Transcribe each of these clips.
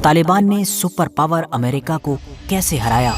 طالبان نے super power امریکہ کو کیسے ہرایا؟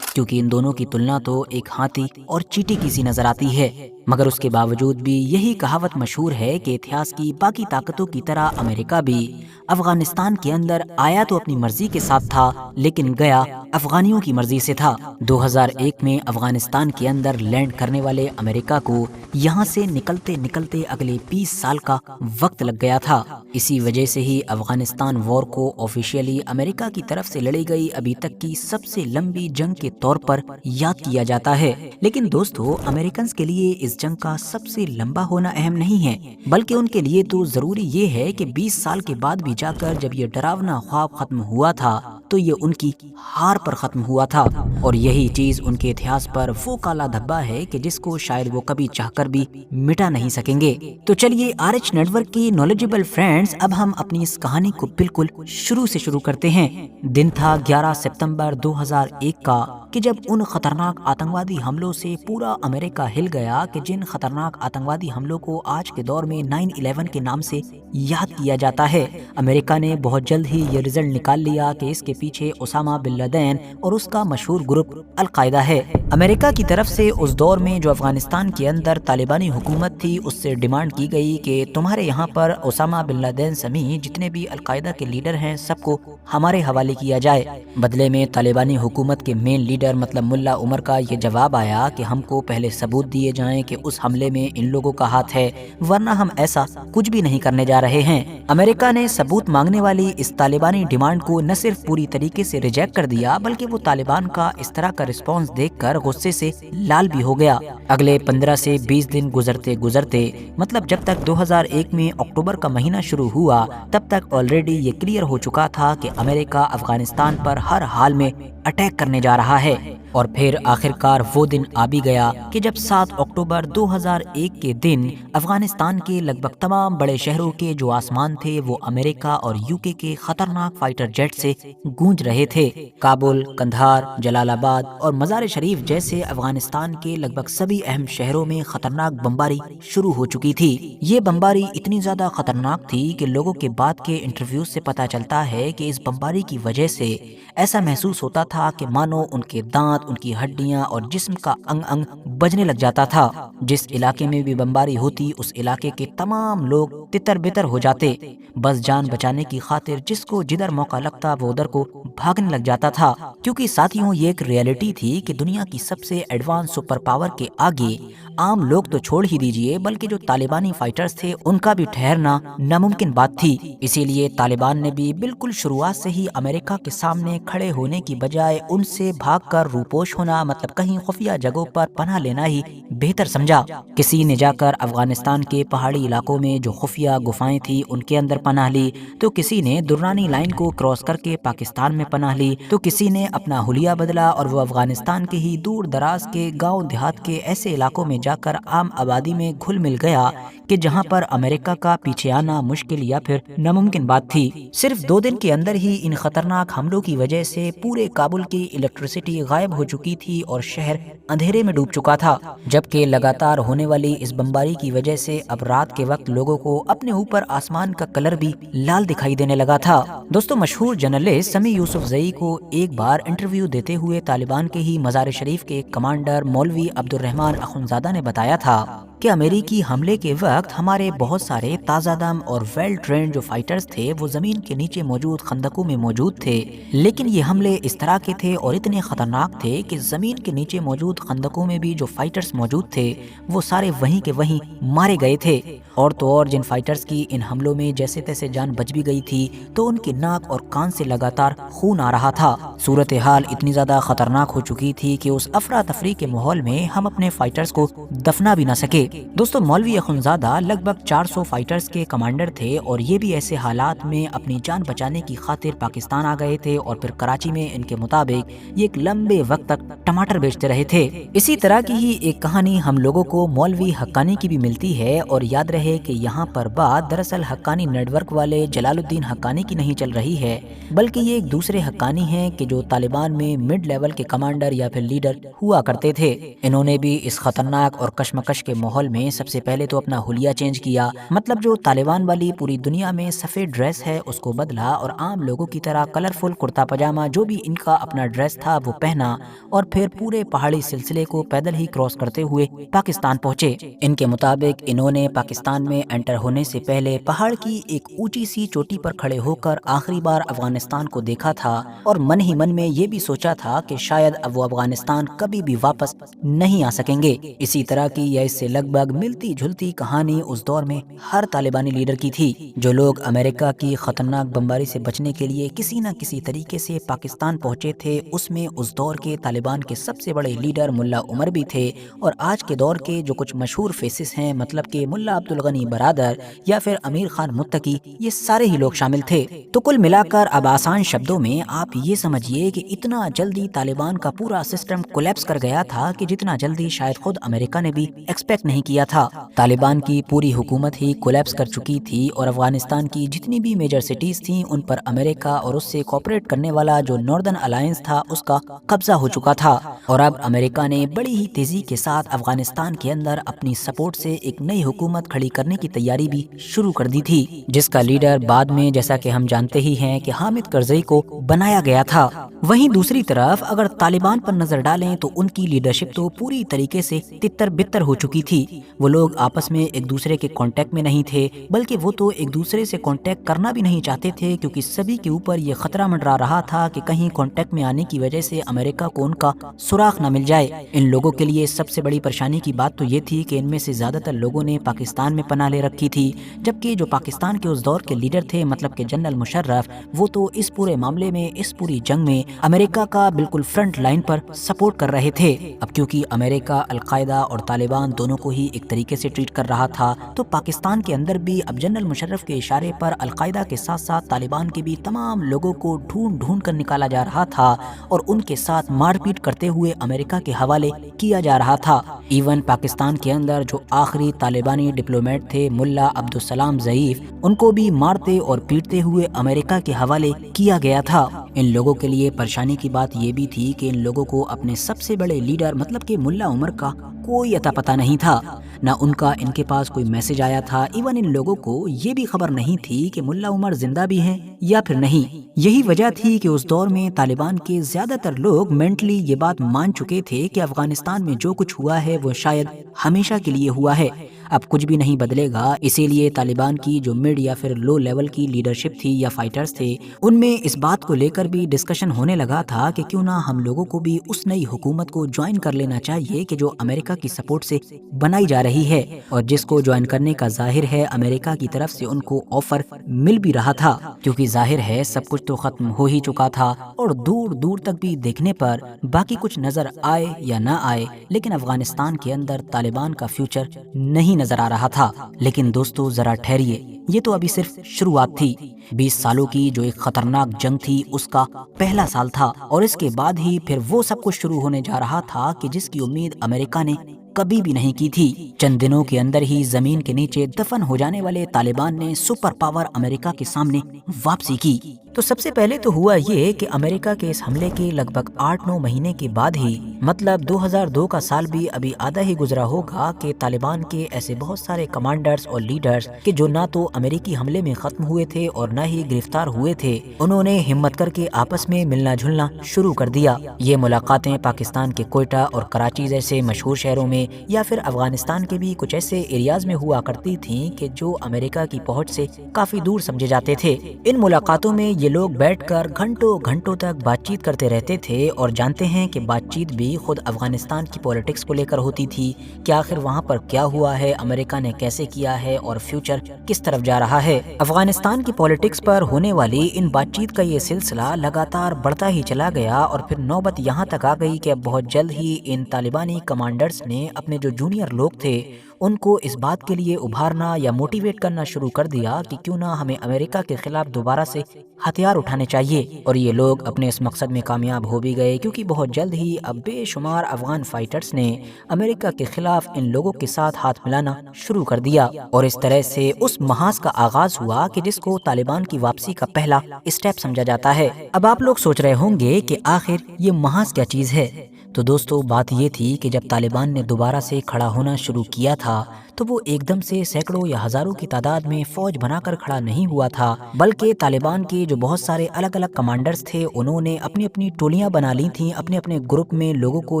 کیونکہ ان دونوں کی تلنا تو ایک ہاتھی اور چیٹی کی سی نظر آتی ہے، مگر اس کے باوجود بھی یہی کہاوت مشہور ہے کہ اتہاس کی باقی طاقتوں کی طرح امریکہ بھی افغانستان کے اندر آیا تو اپنی مرضی کے ساتھ تھا، لیکن گیا افغانیوں کی مرضی سے تھا۔ 2001 میں افغانستان کے اندر لینڈ کرنے والے امریکہ کو یہاں سے نکلتے نکلتے اگلے 20 سال کا وقت لگ گیا تھا۔ اسی وجہ سے ہی افغانستان وار کو آفیشیلی امریکہ کی طرف سے لڑی گئی ابھی تک کی سب سے لمبی جنگ کے طور پر یاد کیا جاتا ہے۔ لیکن دوستو، امریکنز کے لیے اس جنگ کا سب سے لمبا ہونا اہم نہیں ہے، بلکہ ان کے لیے تو ضروری یہ ہے کہ 20 سال کے بعد بھی جا کر جب یہ ڈراونا خواب ختم ہوا تھا تو یہ ان کی ہار پر ختم ہوا تھا، اور یہی چیز ان کے اتہاس پر وہ کالا دھبا ہے کہ جس کو شاید وہ کبھی چاہ کر بھی مٹا نہیں سکیں گے۔ تو چلیے RH نیٹورک کی نالجبل فرینڈز، اب ہم اپنی اس کہانی کو بالکل شروع سے شروع کرتے ہیں۔ دن تھا 11 ستمبر 2001 کا، کہ جب ان خطرناک آتنکوادی حملوں سے پورا امریکہ ہل گیا کہ جن خطرناک آتنکوادی حملوں کو آج کے دور میں 9/11 کے نام سے یاد کیا جاتا ہے۔ امریکہ نے بہت جلد ہی یہ رزلٹ نکال لیا کہ اس کے پیچھے اسامہ بن لادن اور اس کا مشہور گروپ القاعدہ ہے۔ امریکہ کی طرف سے اس دور میں جو افغانستان کے اندر طالبانی حکومت تھی، اس سے ڈیمانڈ کی گئی کہ تمہارے یہاں پر اسامہ بن لادن سمیت جتنے بھی القاعدہ کے لیڈر ہیں سب کو ہمارے حوالے کیا جائے۔ بدلے میں طالبانی حکومت کے مین لیڈر مطلب ملا عمر کا یہ جواب آیا کہ ہم کو پہلے ثبوت دیے جائیں کہ اس حملے میں ان لوگوں کا ہاتھ ہے، ورنہ ہم ایسا کچھ بھی نہیں کرنے جا رہے ہیں۔ امریکہ نے ثبوت مانگنے والی اس طالبانی ڈیمانڈ کو نہ صرف پوری طریقے سے ریجیکٹ کر دیا، بلکہ وہ طالبان کا اس طرح کا رسپانس دیکھ کر غصے سے لال بھی ہو گیا۔ اگلے 15 سے 20 دن گزرتے گزرتے، مطلب جب تک 2001 میں اکتوبر کا مہینہ شروع ہوا، تب تک آلریڈی یہ کلیئر ہو چکا تھا کہ امریکہ افغانستان پر ہر حال میں اٹیک کرنے جا رہا ہے۔ اور پھر آخرکار وہ دن آ بھی گیا کہ جب 7 اکتوبر 2001 کے دن افغانستان کے لگ بھگ تمام بڑے شہروں کے جو آسمان تھے وہ امریکہ اور UK کے خطرناک فائٹر جیٹ سے گونج رہے تھے۔ کابل، قندھار، جلال آباد اور مزار شریف جیسے افغانستان کے لگ بھگ سبھی اہم شہروں میں خطرناک بمباری شروع ہو چکی تھی۔ یہ بمباری اتنی زیادہ خطرناک تھی کہ لوگوں کے بعد کے انٹرویوز سے پتہ چلتا ہے کہ اس بمباری کی وجہ سے ایسا محسوس ہوتا تھا کہ مانو ان کے دانت، ان کی ہڈیاں اور جسم کا انگ انگ بجنے لگ جاتا تھا۔ جس علاقے میں بھی بمباری ہوتی اس علاقے کے تمام لوگ تتر بتر ہو جاتے، بس جان بچانے کی خاطر جس کو جدھر موقع لگتا وہ ادھر کو بھاگنے لگ جاتا تھا۔ کیونکہ ساتھیوں، یہ ایک ریئلٹی تھی کہ دنیا کی سب سے ایڈوانس سپر پاور کے آگے عام لوگ تو چھوڑ ہی دیجئے، بلکہ جو طالبانی فائٹرز تھے ان کا بھی ٹھہرنا ناممکن بات تھی۔ اسی لیے طالبان نے بھی بالکل شروعات سے ہی امریکہ کے سامنے کھڑے ہونے کی بجائے ان سے بھاگ کر روپوش ہونا، مطلب کہیں خفیہ جگہوں پر پناہ لینا ہی بہتر سمجھا۔ کسی نے جا کر افغانستان کے پہاڑی علاقوں میں جو خفیہ گفائیں تھیں ان کے اندر پناہ لی، تو کسی نے درانی لائن کو کراس کر کے پاکستان میں پناہ لی، تو کسی نے اپنا حلیہ بدلا اور وہ افغانستان کے ہی دور دراز کے گاؤں دیہات کے ایسے علاقوں میں جا کر عام آبادی میں گھل مل گیا کہ جہاں پر امریکہ کا پیچھے آنا مشکل یا پھر ناممکن بات تھی۔ صرف 2 دن کے اندر ہی ان خطرناک حملوں کی وجہ سے پورے کابل کی الیکٹریسٹی غائب ہو چکی تھی اور شہر اندھیرے میں ڈوب چکا تھا، جبکہ لگاتار ہونے والی اس بمباری کی وجہ سے اب رات کے وقت لوگوں کو اپنے اوپر آسمان کا کلر بھی لال دکھائی دینے لگا تھا۔ دوستو، مشہور جرنلسٹ سمیع یوسف زئی کو ایک بار انٹرویو دیتے ہوئے طالبان کے ہی مزار شریف کے کمانڈر مولوی عبد الرحمن اخندزادہ نے بتایا تھا کہ امریکی حملے کے وقت ہمارے بہت سارے تازہ دم اور ویل ٹرینڈ جو فائٹرز تھے وہ زمین کے نیچے موجود خندقوں میں موجود تھے، لیکن یہ حملے اس طرح کے تھے اور اتنے خطرناک تھے کہ زمین کے نیچے موجود خندقوں میں بھی جو فائٹرز موجود تھے وہ سارے وہیں کے وہیں مارے گئے تھے۔ اور تو اور جن فائٹرز کی ان حملوں میں جیسے تیسے جان بچ بھی گئی تھی تو ان کے ناک اور کان سے لگاتار خون آ رہا تھا۔ صورتحال اتنی زیادہ خطرناک ہو چکی تھی کہ اس افراتفری کے ماحول میں ہم اپنے فائٹرز کو دفنا بھی نہ سکے۔ دوستو، مولوی اخندزادہ لگ بھگ 400 فائٹرز کے کمانڈر تھے اور یہ بھی ایسے حالات میں اپنی جان بچانے کی خاطر پاکستان آ گئے تھے، اور پھر کراچی میں ان کے مطابق یہ ایک لمبے وقت تک ٹماٹر بیچتے رہے تھے۔ اسی طرح کی ہی ایک کہانی ہم لوگوں کو مولوی حقانی کی بھی ملتی ہے، اور یاد رہے کہ یہاں پر بات دراصل حقانی نیٹ ورک والے جلال الدین حقانی کی نہیں چل رہی ہے، بلکہ یہ ایک دوسرے حقانی ہیں کہ جو طالبان میں مڈ لیول کے کمانڈر یا پھر لیڈر ہوا کرتے تھے۔ انہوں نے بھی اس خطرناک اور کشمکش کے ماحول میں سب سے پہلے تو اپنا حلیہ چینج کیا، مطلب جو طالبان والی پوری دنیا میں سفید ڈریس ہے اس کو بدلا اور عام لوگوں کی طرح کلرفل کرتا پاجامہ جو بھی ان کا اپنا ڈریس تھا وہ پہنا، اور پھر پورے پہاڑی سلسلے کو پیدل ہی کراس کرتے ہوئے پاکستان پہنچے۔ ان کے مطابق انہوں نے پاکستان میں انٹر ہونے سے پہلے پہاڑ کی ایک اونچی سی چوٹی پر کھڑے ہو کر آخری بار افغانستان کو دیکھا تھا، اور من ہی من میں یہ بھی سوچا تھا کہ شاید اب وہ افغانستان کبھی بھی واپس نہیں آ سکیں گے۔ اسی طرح کی یا اس سے لگ بھگ ملتی جھلتی کہانی اس دور میں ہر طالبانی لیڈر کی تھی۔ جو لوگ امریکہ کی خطرناک بمباری سے بچنے کے لیے کسی نہ کسی طریقے سے پاکستان پہنچے تھے، اس میں اس دور کے طالبان کے سب سے بڑے لیڈر ملا عمر بھی تھے، اور آج کے دور کے جو کچھ مشہور فیسز ہیں مطلب کہ ملا عبدالغنی برادر یا پھر امیر خان متقی، یہ سارے ہی لوگ شامل تھے۔ تو کل ملا کر اب آسان شبدوں میں آپ یہ سمجھیے کہ اتنا جلدی طالبان کا پورا سسٹم کولیپس کر گیا تھا کہ جتنا جلدی شاید خود امریکہ نے بھی ایکسپیکٹ نہیں کیا تھا۔ طالبان کی پوری حکومت ہی کولیپس کر چکی تھی، اور افغانستان کی جتنی بھی میجر سٹیز تھیں ان پر امریکہ اور اس سے کوآپریٹ کرنے والا جو ناردرن الائنس تھا اس کا قبضہ ہو چکا تھا، اور اب امریکہ نے بڑی ہی تیزی کے ساتھ افغانستان کے اندر اپنی سپورٹ سے ایک نئی حکومت کھڑی کرنے کی تیاری بھی شروع کر دی تھی، جس کا لیڈر بعد میں جیسا کہ ہم جانتے ہی ہیں کہ حامد کرزئی کو بنایا گیا تھا۔ وہیں دوسری طرف اگر طالبان پر نظر ڈالیں تو ان کی لیڈرشپ تو پوری طریقے سے تتر بتر ہو چکی تھی۔ وہ لوگ آپس میں ایک دوسرے کے کانٹیکٹ میں نہیں تھے، بلکہ وہ تو ایک دوسرے سے کانٹیکٹ کرنا بھی نہیں چاہتے تھے، کیونکہ سبھی کے اوپر یہ خطرہ منڈرا رہا تھا کہ کہیں کانٹیکٹ میں آنے کی وجہ سے امریکہ کو ان کا سراغ نہ مل جائے۔ ان لوگوں کے لیے سب سے بڑی پریشانی کی بات تو یہ تھی کہ ان میں سے زیادہ تر لوگوں نے پاکستان میں پناہ لے رکھی تھی، جبکہ جو پاکستان کے اس دور کے لیڈر تھے مطلب کہ جنرل مشرف، وہ تو اس پورے معاملے میں اس پوری جنگ میں امریکہ کا بالکل فرنٹ لائن پر سپورٹ کر رہے تھے۔ اب کیونکہ امریکہ القاعدہ اور طالبان دونوں کو ہی ایک طریقے سے ٹریٹ کر رہا تھا، تو پاکستان کے اندر بھی اب جنرل مشرف کے اشارے پر القاعدہ کے ساتھ ساتھ طالبان کے بھی تمام لوگوں کو ڈھونڈ ڈھونڈ کر نکالا جا رہا تھا، اور ان کے ساتھ مار پیٹ کرتے ہوئے امریکہ کے حوالے کیا جا رہا تھا۔ ایون پاکستان کے اندر جو آخری طالبانی ڈپلومیٹ تھے ملا عبدالسلام ضعیف، ان کو بھی مارتے اور پیٹتے ہوئے امریکہ کے حوالے کیا گیا تھا۔ ان لوگوں کے لیے پریشانی کی بات یہ بھی تھی کہ ان لوگوں کو اپنے سب سے بڑے لیڈر مطلب کہ ملا عمر کا کوئی اتا پتہ نہیں تھا، نہ ان کا ان کے پاس کوئی میسج آیا تھا۔ ایون ان لوگوں کو یہ بھی خبر نہیں تھی کہ ملا عمر زندہ بھی ہیں یا پھر نہیں۔ یہی وجہ تھی کہ اس دور میں طالبان کے زیادہ تر لوگ مینٹلی یہ بات مان چکے تھے کہ افغانستان میں جو کچھ ہوا ہے وہ شاید ہمیشہ کے لیے ہوا ہے، اب کچھ بھی نہیں بدلے گا۔ اسی لیے طالبان کی جو مڈ یا پھر لو لیول کی لیڈرشپ تھی یا فائٹرز تھے، ان میں اس بات کو لے کر بھی ڈسکشن ہونے لگا تھا کہ کیوں نہ ہم لوگوں کو بھی اس نئی حکومت کو جوائن کر لینا چاہیے کہ جو امریکہ کی سپورٹ سے بنائی جا رہی ہے، اور جس کو جوائن کرنے کا ظاہر ہے امریکہ کی طرف سے ان کو آفر مل بھی رہا تھا، کیونکہ ظاہر ہے سب کچھ تو ختم ہو ہی چکا تھا، اور دور دور تک بھی دیکھنے پر باقی کچھ نظر آئے یا نہ آئے، لیکن افغانستان کے اندر طالبان کا فیوچر نہیں نظر آ رہا تھا۔ لیکن دوستو ذرا ٹھہریے، یہ تو ابھی صرف شروعات تھی۔ 20 سالوں کی جو ایک خطرناک جنگ تھی اس کا پہلا سال تھا، اور اس کے بعد ہی پھر وہ سب کچھ شروع ہونے جا رہا تھا کہ جس کی امید امریکہ نے کبھی بھی نہیں کی تھی۔ چند دنوں کے اندر ہی زمین کے نیچے دفن ہو جانے والے طالبان نے سپر پاور امریکہ کے سامنے واپسی کی۔ تو سب سے پہلے تو ہوا یہ کہ امریکہ کے اس حملے کے لگ بھگ 8-9 مہینے کے بعد ہی، مطلب 2002 کا سال بھی ابھی آدھا ہی گزرا ہوگا، کہ طالبان کے ایسے بہت سارے کمانڈرز اور لیڈرز کہ جو نہ تو امریکی حملے میں ختم ہوئے تھے اور نہ ہی گرفتار ہوئے تھے، انہوں نے ہمت کر کے آپس میں ملنا جلنا شروع کر دیا۔ یہ ملاقاتیں پاکستان کے کوئٹہ اور کراچی جیسے مشہور شہروں میں یا پھر افغانستان کے بھی کچھ ایسے ایریاز میں ہوا کرتی تھیں کہ جو امریکہ کی پہنچ سے کافی دور سمجھے جاتے تھے۔ ان ملاقاتوں میں یہ لوگ بیٹھ کر گھنٹوں گھنٹوں تک بات چیت کرتے رہتے تھے، اور جانتے ہیں کہ بات چیت بھی خود افغانستان کی پولیٹکس کو لے کر ہوتی تھی کہ آخر وہاں پر کیا ہوا ہے، امریکہ نے کیسے کیا ہے، اور فیوچر کس طرف جا رہا ہے۔ افغانستان کی پولیٹکس پر ہونے والی ان بات چیت کا یہ سلسلہ لگاتار بڑھتا ہی چلا گیا، اور پھر نوبت یہاں تک آ گئی کہ اب بہت جلد ہی ان طالبانی کمانڈرز نے اپنے جو جونیئر لوگ تھے ان کو اس بات کے لیے ابھارنا یا موٹیویٹ کرنا شروع کر دیا کہ کیوں نہ ہمیں امریکہ کے خلاف دوبارہ سے ہتھیار اٹھانے چاہیے، اور یہ لوگ اپنے اس مقصد میں کامیاب ہو بھی گئے، کیونکہ بہت جلد ہی اب بے شمار افغان فائٹرز نے امریکہ کے خلاف ان لوگوں کے ساتھ ہاتھ ملانا شروع کر دیا، اور اس طرح سے اس محاذ کا آغاز ہوا کہ جس کو طالبان کی واپسی کا پہلا اسٹیپ سمجھا جاتا ہے۔ اب آپ لوگ سوچ رہے ہوں گے کہ آخر یہ محاذ کیا چیز ہے؟ تو دوستو، بات یہ تھی کہ جب طالبان نے دوبارہ سے کھڑا ہونا شروع کیا تھا تو وہ ایک دم سے سینکڑوں یا ہزاروں کی تعداد میں فوج بنا کر کھڑا نہیں ہوا تھا، بلکہ طالبان کے جو بہت سارے الگ الگ کمانڈرز تھے انہوں نے اپنی اپنی ٹولیاں بنا لی تھیں، اپنے اپنے گروپ میں لوگوں کو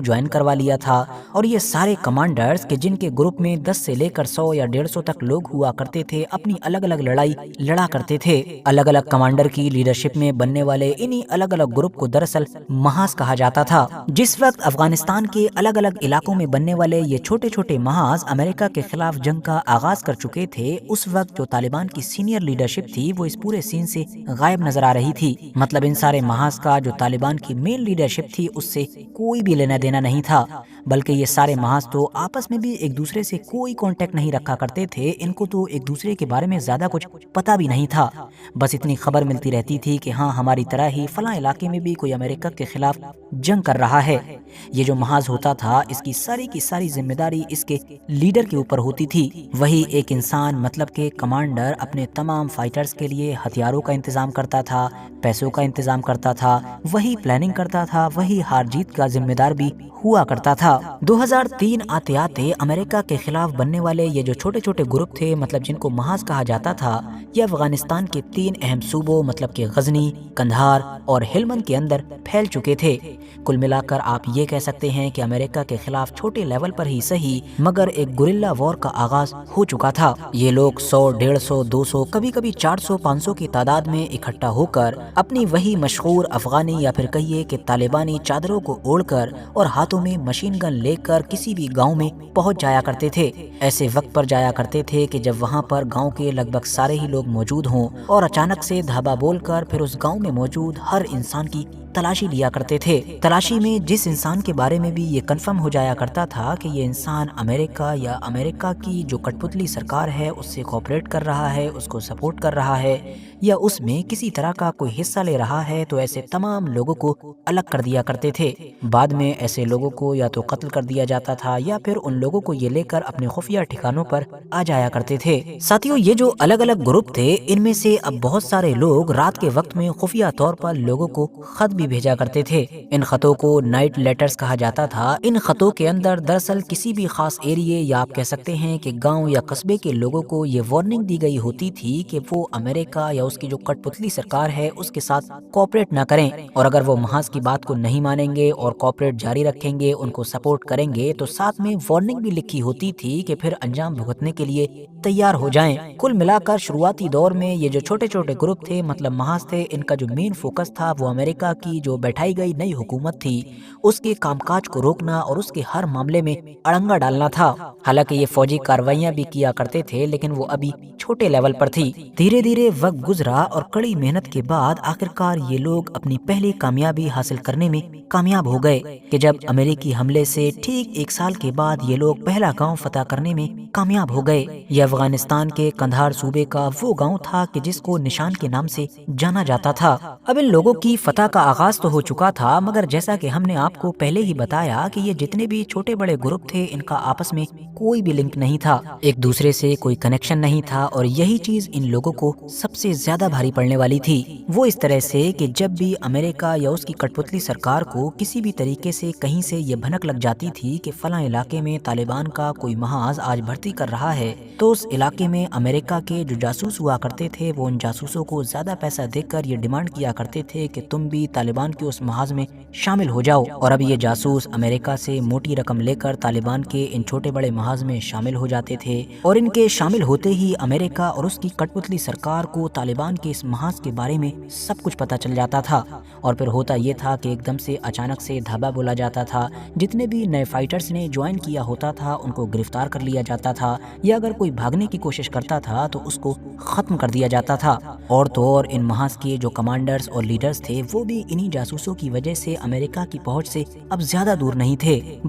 جوائن کروا لیا تھا، اور یہ سارے کمانڈرز کہ جن کے گروپ میں 10 سے لے کر 100 یا 150 تک لوگ ہوا کرتے تھے، اپنی الگ الگ لڑائی لڑا کرتے تھے۔ الگ الگ کمانڈر کی لیڈرشپ میں بننے والے انہی الگ الگ گروپ کو دراصل محاذ کہا جاتا تھا۔ جس وقت افغانستان کے الگ الگ علاقوں میں بننے والے یہ چھوٹے چھوٹے محاذ امریکہ کے خلاف جنگ کا آغاز کر چکے تھے، اس وقت جو طالبان کی سینئر لیڈرشپ تھی وہ اس پورے سین سے غائب نظر آ رہی تھی۔ مطلب ان سارے محاذ کا جو طالبان کی مین لیڈرشپ تھی اس سے کوئی بھی لینا دینا نہیں تھا، بلکہ یہ سارے محاذ تو آپس میں بھی ایک دوسرے سے کوئی کانٹیکٹ نہیں رکھا کرتے تھے، ان کو تو ایک دوسرے کے بارے میں زیادہ کچھ پتہ بھی نہیں تھا، بس اتنی خبر ملتی رہتی تھی کہ ہاں ہماری طرح ہی فلاں علاقے میں بھی کوئی امریکہ کے خلاف جنگ کر رہا ہے۔ یہ جو محاذ ہوتا تھا اس کی ساری ذمہ داری اس کے لیڈر کے اوپر ہوتی تھی۔ وہی ایک انسان مطلب کہ کمانڈر اپنے تمام فائٹرز کے لیے ہتھیاروں کا انتظام کرتا تھا، پیسوں کا انتظام کرتا تھا، وہی پلاننگ کرتا تھا، وہی ہار جیت کا ذمہ دار بھی ہوا کرتا تھا۔ 2003 آتے آتے امریکہ کے خلاف بننے والے یہ جو چھوٹے چھوٹے گروپ تھے، مطلب جن کو محاذ کہا جاتا تھا، یہ افغانستان کے 3 اہم صوبوں مطلب کہ غزنی، قندھار اور ہلمند کے اندر پھیل چکے تھے۔ کل ملا کر آپ یہ کہہ سکتے ہیں کہ امریکہ کے خلاف چھوٹے لیول پر ہی صحیح مگر ایک گوریلا وار کا آغاز ہو چکا تھا۔ یہ لوگ 100، 150، 200، کبھی کبھی 400، 500 کی تعداد میں اکٹھا ہو کر اپنی وہی مشہور افغانی یا پھر کہیے کہ طالبانی چادروں کو اوڑھ کر اور ہاتھوں میں مشین گن لے کر کسی بھی گاؤں میں پہنچ جایا کرتے تھے۔ ایسے وقت پر جایا کرتے تھے کہ جب وہاں پر گاؤں کے لگ بھگ سارے ہی لوگ موجود ہوں، اور اچانک سے دھابا بول کر پھر اس گاؤں میں موجود ہر انسان کی تلاشی لیا کرتے تھے۔ تلاشی میں جس انسان کے بارے میں بھی یہ کنفرم ہو جایا کرتا تھا کہ یہ انسان امریکہ یا امریکہ کی جو کٹ پتلی سرکار ہے اس سے کوآپریٹ کر رہا ہے، اس کو سپورٹ کر رہا ہے، یا اس میں کسی طرح کا کوئی حصہ لے رہا ہے، تو ایسے تمام لوگوں کو الگ کر دیا کرتے تھے۔ بعد میں ایسے لوگوں کو یا تو قتل کر دیا جاتا تھا یا پھر ان لوگوں کو یہ لے کر اپنے خفیہ ٹھکانوں پر آ جایا کرتے تھے۔ ساتھیوں، یہ جو الگ الگ گروپ تھے ان میں سے اب بہت سارے لوگ رات کے وقت میں خفیہ طور پر لوگوں کو خط بھی بھیجا کرتے تھے۔ ان خطوں کو نائٹ لیٹرز کہا جاتا تھا۔ ان خطوں کے اندر دراصل کسی بھی خاص ایریے یا آپ کہہ سکتے ہیں کہ گاؤں یا قصبے کے لوگوں کو یہ وارننگ دی گئی ہوتی تھی کہ وہ امریکہ یا اس کی جو کٹ پتلی سرکار ہے اس کے ساتھ کوآپریٹ نہ کریں، اور اگر وہ محاذ کی بات کو نہیں مانیں گے اور کوآپریٹ جاری رکھیں گے، ان کو سپورٹ کریں گے، تو ساتھ میں وارننگ بھی لکھی ہوتی تھی کہ پھر انجام بھگتنے کے لیے تیار ہو جائیں۔ کل ملا کر شروعاتی دور میں یہ جو چھوٹے چھوٹے گروپ تھے مطلب محاذ تھے، ان کا جو مین فوکس تھا وہ امریکہ کی جو بیٹھائی گئی نئی حکومت تھی اس کے کام کاج کو روکنا اور اس کے ہر معاملے میں اڑنگا ڈالنا تھا۔ حالانکہ یہ فوجی کارروائیاں بھی کیا کرتے تھے لیکن وہ ابھی چھوٹے لیول پر تھی۔ دھیرے دھیرے وقت گزرا اور کڑی محنت کے بعد آخرکار یہ لوگ اپنی پہلی کامیابی حاصل کرنے میں کامیاب ہو گئے کہ جب امریکی حملے سے ٹھیک 1 سال کے بعد یہ لوگ پہلا گاؤں فتح کرنے میں کامیاب ہو گئے۔ یہ افغانستان کے قندھار صوبے کا وہ گاؤں تھا کہ جس کو نشان کے نام سے جانا جاتا تھا۔ اب ان لوگوں کی فتح کا آغاز تو ہو چکا تھا، مگر جیسا کہ ہم نے آپ کو پہلے ہی بتایا کہ یہ جتنے بھی چھوٹے بڑے گروپ تھے ان کا آپس میں کوئی بھی لنک نہیں تھا، ایک دوسرے سے کوئی کنیکشن نہیں تھا، اور یہی چیز ان لوگوں کو سب سے زیادہ بھاری پڑنے والی تھی۔ وہ اس طرح سے کہ جب بھی امریکہ یا اس کی کٹ پتلی سرکار کو کسی بھی طریقے سے کہیں سے یہ بھنک لگ جاتی تھی کہ فلاں علاقے میں طالبان کا کوئی محاذ آج بھرتی کر رہا ہے، تو اس علاقے میں امریکہ کے جو جاسوس ہوا کرتے تھے وہ ان جاسوسوں کو زیادہ پیسہ دے کر یہ ڈیمانڈ کیا کرتے تھے کہ تم بھی طالبان کے اس محاذ میں شامل ہو جاؤ، اور اب یہ جاسوس امریکہ سے موٹی رقم لے کر طالبان کے ان چھوٹے بڑے محاذ میں شامل ہو جاتے تھے، اور ان کے شامل ہوتے ہی امریکہ اور اس کی کٹ پتلی سرکار کو طالبان کے اس محاذ کے بارے میں سب کچھ پتہ چل جاتا تھا، اور پھر ہوتا یہ تھا کہ ایک دم سے اچانک سے دھابا بولا جاتا تھا، جتنے بھی نئے فائٹرز نے جوائن کیا ہوتا تھا ان کو گرفتار کر لیا جاتا تھا، یا اگر کوئی بھاگنے کی کوشش کرتا تھا تو اس کو ختم کر دیا جاتا تھا۔ اور تو اور ان محاذ کے جو کمانڈرز اور لیڈرز تھے وہ بھی انہی جاسوسوں کی وجہ سے امریکہ کی پہنچ سے اب زیادہ دور نہیں تھے۔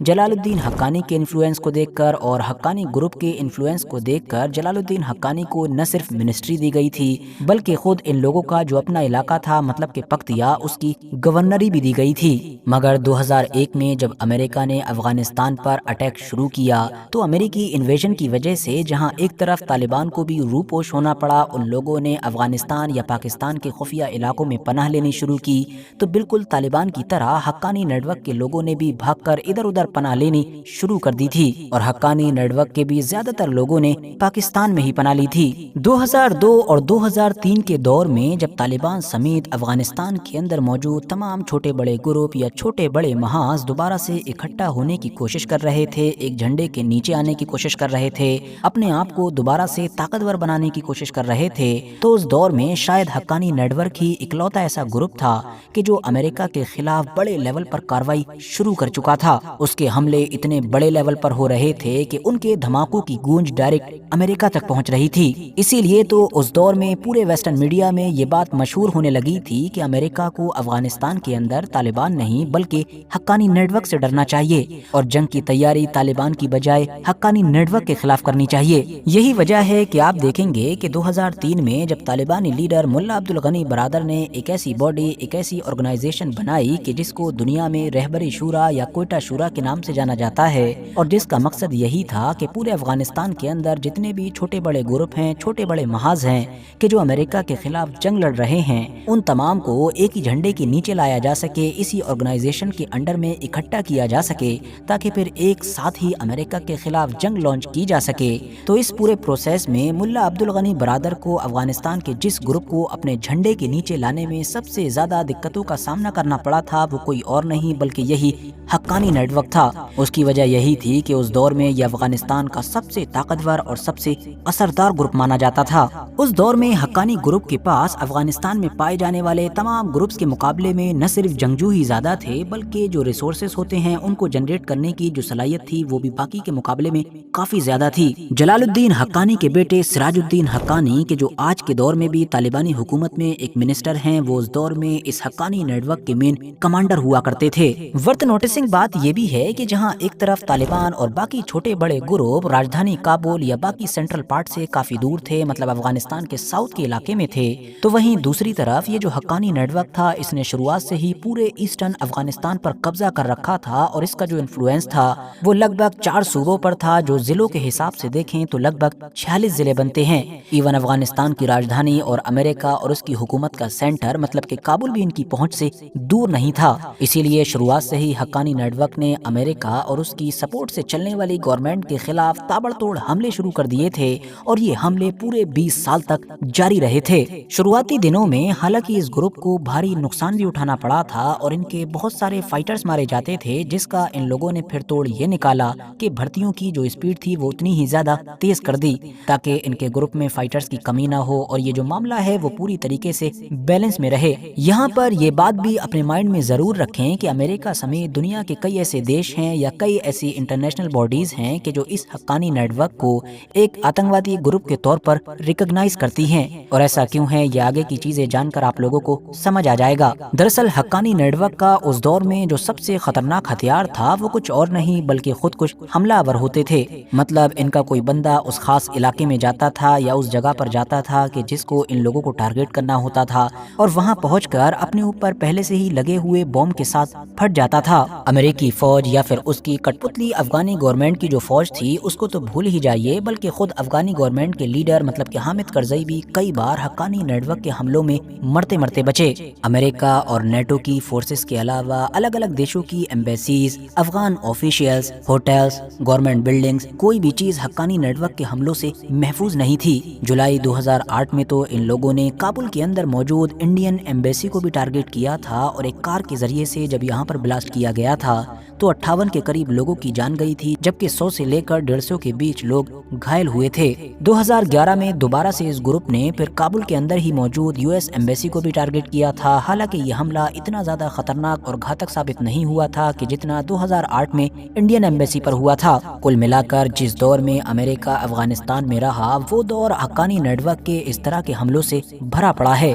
جلال الدین حقانی کے انفلوئنس کو دیکھ کر اور حقانی گروپ کے انفلوئنس کو دیکھ کر جلال الدین حقانی کو نہ صرف منسٹری دی گئی تھی بلکہ خود ان لوگوں کا جو اپنا علاقہ تھا مطلب کہ پکتیا اس کی گورنری بھی دی گئی تھی۔ مگر 2001 میں جب امریکہ نے افغانستان پر اٹیک شروع کیا تو امریکی انویژن کی وجہ سے جہاں ایک طرف طالبان کو بھی روپوش ہونا پڑا، ان لوگوں نے افغانستان یا پاکستان کے خفیہ علاقوں میں پناہ لینی شروع کی، تو بالکل طالبان کی طرح حقانی نیٹ ورک کے لوگوں نے بھی بھاگ کر ادھر ادھر پناہ لینی شروع کر دی تھی اور حقانی نیٹ ورک کے بھی زیادہ تر لوگوں نے پاکستان میں ہی پناہ لی تھی۔ 2002 اور 2003 کے دور میں جب طالبان سمیت افغانستان کے اندر موجود تمام چھوٹے بڑے گروپ یا چھوٹے بڑے محاذ دوبارہ سے اکٹھا ہونے کی کوشش کر رہے تھے، ایک جھنڈے کے نیچے آنے کی کوشش کر رہے تھے، اپنے آپ کو دوبارہ سے طاقتور بنانے کی کوشش کر رہے تھے، تو اس دور میں شاید حقانی نیٹ ورک ہی اکلوتا ایسا گروپ تھا کہ جو امریکہ کے خلاف بڑے لیول پر کارروائی شروع کر چکا تھا۔ اس کے حملے اتنے بڑے لیول پر ہو رہے تھے کہ ان کے دھماکوں کی گونج ڈائریکٹ امریکہ تک پہنچ رہی تھی۔ اسی لیے تو اس دور میں پورے ویسٹرن میڈیا میں یہ بات مشہور ہونے لگی تھی کہ امریکہ کو افغانستان کے اندر طالبان نہیں بلکہ حقانی نیٹ ورک سے ڈرنا چاہیے اور جنگ کی تیاری طالبان کی بجائے حقانی نیٹ ورک کے خلاف کرنی چاہیے۔ یہی وجہ ہے کہ آپ دیکھیں گے کہ 2003 میں جب طالبانی لیڈر ملا عبد الغنی برادر نے ایک ایسی باڈی، ایک ایسی آرگنائزیشن بنائی کہ جس کو دنیا میں رہبری شورا یا کوئٹہ شورا کے نام سے جانا جاتا ہے، اور جس کا مقصد یہی تھا کہ پورے افغانستان کے اندر جتنے بھی چھوٹے بڑے گروپ ہیں، چھوٹے بڑے محاذ ہیں کہ جو امریکہ کے خلاف جنگ لڑ رہے ہیں، ان تمام کو ایک ہی جھنڈے کے نیچے لایا جا سکے، اسی آرگنائزیشن کے انڈر میں اکٹھا کیا جا سکے تاکہ پھر ایک ساتھ ہی امریکہ کے خلاف جنگ لانچ کی جا سکے۔ تو اس پورے پروسیس میں ملا عبد الغنی برادر کو افغانستان کے جس گروپ کو اپنے جھنڈے کے نیچے لانے میں سب سے زیادہ دقتوں کا سامنا کرنا پڑا تھا، وہ کوئی اور نہیں بلکہ یہی حقانی نیٹ ورک تھا۔ اس کی وجہ یہی تھی کہ اس دور میں یہ افغانستان کا سب سے طاقتور اور سب سے اثردار گروپ مانا جاتا تھا۔ اس دور میں حقانی گروپ کے پاس افغانستان میں پائے جانے والے تمام گروپس کے مقابلے میں نہ صرف جنگجو ہی زیادہ تھے بلکہ جو ریسورسز ہوتے ہیں ان کو جنریٹ کرنے کی جو صلاحیت تھی وہ بھی باقی کے مقابلے میں کافی زیادہ تھی۔ جلال الدین حقانی کے بیٹے سراج الدین حقانی کے جو آج کے دور میں بھی طالبانی حکومت میں ایک منسٹر ہیں، وہ اس دور میں اس حقانی نیٹ ورک کے مین کمانڈر ہوا کرتے تھے۔ ورتھ نوٹسنگ بات یہ بھی ہے کہ جہاں ایک طرف طالبان اور باقی چھوٹے بڑے گروپ راجدھانی کابل یا باقی سینٹرل پارٹ سے کافی دور تھے، مطلب افغانستان کے ساؤتھ کے علاقے میں تھے، تو وہیں دوسری طرف یہ جو حقانی نیٹ ورک تھا اس نے شروعات سے ہی پورے ایسٹرن افغانستان پر قبضہ کر رکھا تھا اور اس کا جو انفلوئنس تھا وہ لگ بھگ 4 صوبوں پر تھا، جو ضلعوں کے حساب سے دیکھیں تو لگ بھگ 46 ضلع بنتے ہیں۔ ایون افغانستان کی راجدھانی اور امریکہ اور اس کی حکومت کا سینٹر مطلب کہ کابل بھی ان کی پہنچ سے دور نہیں تھا، اسی لیے شروعات سے ہی حقانی نیٹ ورک نے امریکہ اور اس کی سپورٹ سے چلنے والی گورنمنٹ کے خلاف تابڑ توڑ حملے شروع کر دیے تھے اور یہ حملے پورے 20 سال تک جاری رہے تھے۔ شروعاتی دنوں میں حالانکہ اس گروپ کو بھاری نقصان بھی اٹھانا پڑا تھا اور ان کے بہت سارے فائٹرز مارے جاتے تھے، جس کا ان لوگوں نے پھر توڑ یہ نکالا کہ بھرتیوں کی جو اسپیڈ تھی وہ اتنی ہی زیادہ تیز کر دی تاکہ ان کے گروپ میں فائٹرز کی کمی نہ ہو اور یہ جو معاملہ ہے وہ پوری طریقے سے بیلنس میں رہے۔ یہاں پر یہ بات بھی اپنے مائنڈ میں ضرور رکھیں کہ امریکہ سمیت دنیا کے کئی ایسے دیش ہیں یا کئی ایسی انٹرنیشنل باڈیز ہیں کہ جو اس حقانی نیٹ ورک کو ایک آتنکوادی گروپ کے طور پر ریکگنائز کرتی ہیں، اور ایسا کیوں ہے یہ آگے کی چیزیں جان کر آپ لوگوں کو سمجھ آ جائے گا۔ دراصل حقانی نیٹ ورک کا اس دور میں جو سب سے خطرناک ہتھیار تھا وہ کچھ اور نہیں بلکہ خود کچھ حملہ آور ہوتے تھے، مطلب ان کا کوئی بندہ اس خاص علاقے میں جاتا تھا یا اس جگہ پر جاتا تھا کہ جس کو ان لوگوں کو ٹارگیٹ کرنا ہوتا تھا اور وہاں پہنچ کر اپنے اوپر پہلے سے ہی لگے ہوئے بوم کے ساتھ پھٹ جاتا تھا۔ امریکی فوج یا پھر اس کی کٹپتلی افغانی گورنمنٹ کی جو فوج تھی اس کو تو بھول ہی جائیے، بلکہ خود افغانی گورنمنٹ کے لیڈر مطلب کہ حامد کرزئی بھی کئی بار حقانی نیٹ ورک کے حملوں میں مرتے مرتے بچے۔ امریکہ اور نیٹو کی فورسز کے علاوہ الگ الگ دیشوں کی embassies, Afghan officials, hotels, government buildings, کوئی بھی چیز حقانی نیٹ ورک کے حملوں سے محفوظ نہیں تھی۔ جولائی 2008 میں تو ان لوگوں نے کابل کے اندر موجود انڈین ایمبیسی کو بھی ٹارگیٹ کیا تھا اور ایک کار کے ذریعے سے جب یہاں پر بلاسٹ کیا گیا تھا تو 58 کے قریب لوگوں کی جان گئی تھی، جبکہ 100 سے لے کر 150 کے بیچ لوگ گھائل ہوئے تھے۔ 2011 میں دوبارہ سے اس گروپ نے پھر کابل کے اندر ہی موجود US ایمبیسی کو بھی ٹارگیٹ کیا تھا، حالانکہ یہ حملہ اتنا زیادہ خطرناک اور گھاتک ثابت نہیں ہوا تھا کہ جتنا 2008 میں انڈین ایمبیسی پر ہوا تھا۔ کل ملا کر جس دور میں امریکہ افغانستان میں رہا وہ دور حقانی نیٹ ورک کے اس طرح کے حملوں سے بھرا پڑا ہے۔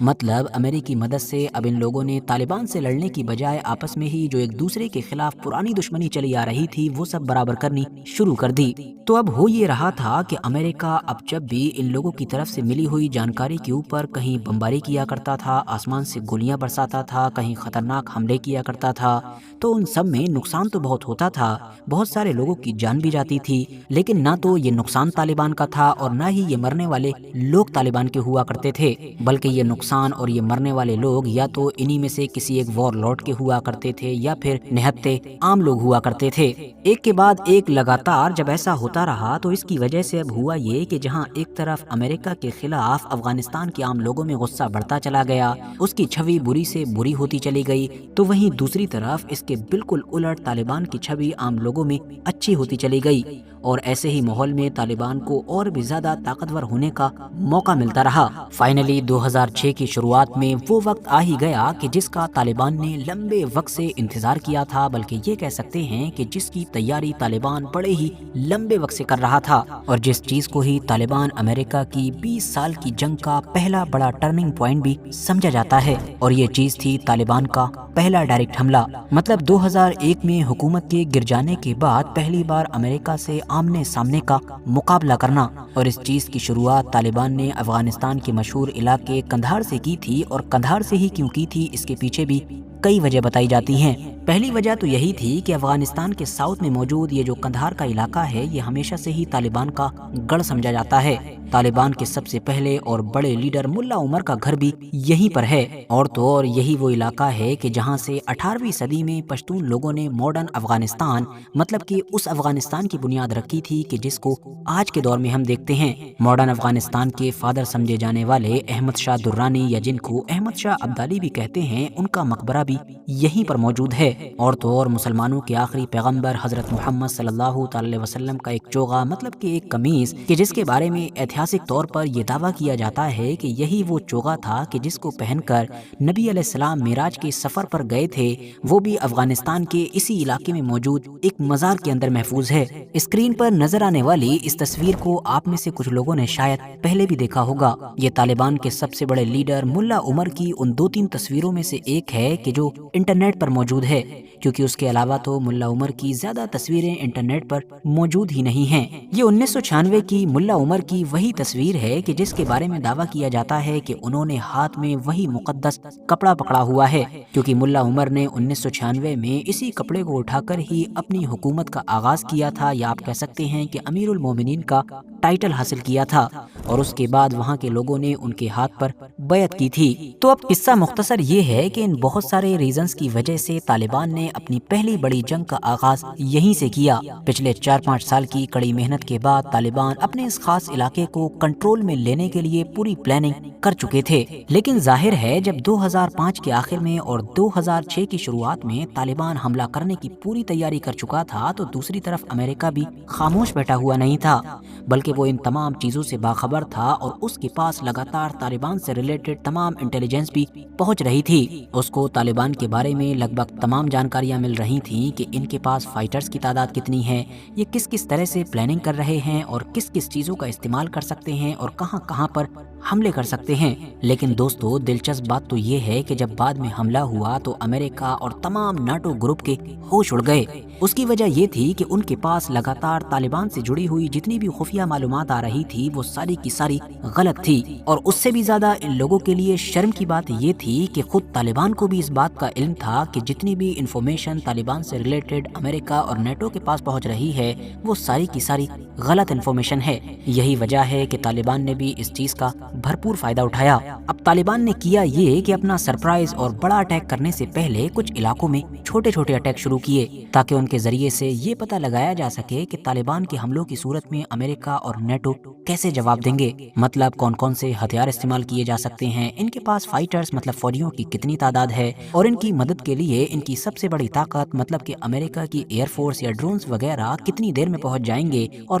مطلب امریکی مدد سے اب ان لوگوں نے طالبان سے لڑنے کی بجائے آپس میں ہی جو ایک دوسرے کے خلاف پرانی دشمنی چلی آ رہی تھی وہ سب برابر کرنی شروع کر دی۔ تو اب ہو یہ رہا تھا کہ امریکہ اب جب بھی ان لوگوں کی طرف سے ملی ہوئی جانکاری کے اوپر کہیں بمباری کیا کرتا تھا، آسمان سے گولیاں برساتا تھا، کہیں خطرناک حملے کیا کرتا تھا، تو ان سب میں نقصان تو بہت ہوتا تھا، بہت سارے لوگوں کی جان بھی جاتی تھی، لیکن نہ تو یہ نقصان طالبان کا تھا اور نہ ہی یہ مرنے والے لوگ طالبان کے ہوا کرتے تھے، بلکہ یہ نقصان اور یہ مرنے والے لوگ یا تو انہی میں سے کسی ایک وار لارڈ کے ہوا کرتے تھے یا پھر نہتے عام لوگ ہوا کرتے تھے۔ ایک کے بعد ایک لگاتار جب ایسا ہوتا رہا تو اس کی وجہ سے اب ہوا یہ کہ جہاں ایک طرف امریکہ کے خلاف افغانستان کے عام لوگوں میں غصہ بڑھتا چلا گیا، اس کی چھوی بری سے بری ہوتی چلی گئی، تو وہیں دوسری طرف اس کے بالکل الٹ طالبان کی چھوی عام لوگوں میں اچھی ہوتی چلی گئی، اور ایسے ہی ماحول میں طالبان کو اور بھی زیادہ طاقتور ہونے کا موقع ملتا رہا۔ فائنلی 2006 کی شروعات میں وہ وقت آ ہی گیا کہ جس کا طالبان نے لمبے وقت سے انتظار کیا تھا، بلکہ یہ کہہ سکتے ہیں کہ جس کی تیاری طالبان بڑے ہی لمبے وقت سے کر رہا تھا، اور جس چیز کو ہی طالبان امریکہ کی 20 سال کی جنگ کا پہلا بڑا ٹرننگ پوائنٹ بھی سمجھا جاتا ہے، اور یہ چیز تھی طالبان کا پہلا ڈائریکٹ حملہ۔ مطلب 2001 میں حکومت کے گر جانے کے بعد پہلی بار امریکہ سے آمنے سامنے کا مقابلہ کرنا، اور اس چیز کی شروعات طالبان نے افغانستان کے مشہور علاقے قندھار سے کی تھی، اور قندھار سے ہی کیوں کی تھی اس کے پیچھے بھی کئی وجہ بتائی جاتی ہیں۔ پہلی وجہ تو یہی تھی کہ افغانستان کے ساؤتھ میں موجود یہ جو قندھار کا علاقہ ہے یہ ہمیشہ سے ہی طالبان کا گڑھ سمجھا جاتا ہے۔ طالبان کے سب سے پہلے اور بڑے لیڈر ملا عمر کا گھر بھی یہیں پر ہے، اور تو اور یہی وہ علاقہ ہے کہ جہاں سے 18ویں صدی میں پشتون لوگوں نے ماڈرن افغانستان مطلب کہ اس افغانستان کی بنیاد رکھی تھی کہ جس کو آج کے دور میں ہم دیکھتے ہیں۔ ماڈرن افغانستان کے فادر سمجھے جانے والے احمد شاہ درانی یا جن کو احمد شاہ ابدالی بھی کہتے ہیں، ان کا مقبرہ بھی یہیں پر موجود ہے، اور تو اور مسلمانوں کے آخری پیغمبر حضرت محمد صلی اللہ تعالی علیہ وسلم کا ایک چوغا مطلب کہ ایک قمیص کہ جس کے بارے میں ایتہاسک طور پر یہ دعویٰ کیا جاتا ہے کہ یہی وہ چوغا تھا کہ جس کو پہن کر نبی علیہ السلام معراج کے سفر پر گئے تھے، وہ بھی افغانستان کے اسی علاقے میں موجود ایک مزار کے اندر محفوظ ہے۔ اسکرین پر نظر آنے والی اس تصویر کو آپ میں سے کچھ لوگوں نے شاید پہلے بھی دیکھا ہوگا۔ یہ طالبان کے سب سے بڑے لیڈر ملا عمر کی ان 2-3 تصویروں میں سے ایک ہے کہ جو انٹرنیٹ پر موجود ہے، کیونکہ اس کے علاوہ تو ملا عمر کی زیادہ تصویریں انٹرنیٹ پر موجود ہی نہیں ہیں۔ یہ 1996 کی ملا عمر کی وہی تصویر ہے کہ جس کے بارے میں دعویٰ کیا جاتا ہے کہ انہوں نے ہاتھ میں وہی مقدس کپڑا پکڑا ہوا ہے، کیونکہ ملا عمر نے 1996 میں اسی کپڑے کو اٹھا کر ہی اپنی حکومت کا آغاز کیا تھا، یا آپ کہہ سکتے ہیں کہ امیر المومنین کا ٹائٹل حاصل کیا تھا، اور اس کے بعد وہاں کے لوگوں نے ان کے ہاتھ پر بیعت کی تھی۔ تو اب قصہ مختصر یہ ہے کہ ان بہت سارے ریزنز کی وجہ سے طالبان نے اپنی پہلی بڑی جنگ کا آغاز یہیں سے کیا۔ پچھلے 4-5 سال کی کڑی محنت کے بعد طالبان اپنے اس خاص علاقے کو کنٹرول میں لینے کے لیے پوری پلاننگ کر چکے تھے، لیکن ظاہر ہے جب 2005 کے آخر میں اور 2006 کی شروعات میں طالبان حملہ کرنے کی پوری تیاری کر چکا تھا، تو دوسری طرف امریکہ بھی خاموش بیٹھا ہوا نہیں تھا، بلکہ وہ ان تمام چیزوں سے باخبر تھا، اور اس کے پاس لگاتار طالبان سے ریلیٹڈ تمام انٹیلیجنس بھی پہنچ رہی تھی۔ اس کو طالبان کے بارے میں لگ بھگ تمام جانکاریاں مل رہی تھیں کہ ان کے پاس فائٹرز کی تعداد کتنی ہے، یہ کس کس طرح سے پلاننگ کر رہے ہیں، اور کس کس چیزوں کا استعمال کر سکتے ہیں، اور کہاں کہاں پر حملے کر سکتے ہیں۔ لیکن دوستو دلچسپ بات تو یہ ہے کہ جب بعد میں حملہ ہوا تو امریکہ اور تمام ناٹو گروپ کے ہوش اڑ گئے۔ اس کی وجہ یہ تھی کہ ان کے پاس لگاتار طالبان سے جڑی ہوئی جتنی بھی خفیہ معلومات آ رہی تھی وہ ساری کی ساری غلط تھی، اور اس سے بھی زیادہ ان لوگوں کے لیے شرم کی بات یہ تھی کہ خود طالبان کو بھی اس بات کا علم تھا کہ جتنی بھی انفارمیشن طالبان سے ریلیٹڈ امریکہ اور نیٹو کے پاس پہنچ رہی ہے وہ ساری کی ساری غلط انفارمیشن ہے۔ یہی وجہ ہے کہ طالبان نے بھی اس چیز کا بھرپور فائدہ اٹھایا۔ اب طالبان نے کیا یہ کہ اپنا سرپرائز اور بڑا اٹیک کرنے سے پہلے کچھ علاقوں میں چھوٹے چھوٹے اٹیک شروع کیے، تاکہ ان کے ذریعے سے یہ پتہ لگایا جا سکے کہ طالبان کے حملوں کی صورت میں امریکہ اور نیٹو کیسے جواب دیں گے، مطلب کون کون سے ہتھیار استعمال کیے جا سکتے ہیں، ان کے پاس فائٹرز مطلب فوجیوں کی کتنی تعداد ہے، اور ان کی مدد کے لیے ان کی سب سے بڑی طاقت مطلب کہ امریکہ کی ایئر فورس یا ڈرونز وغیرہ کتنی دیر میں پہنچ جائیں گے، اور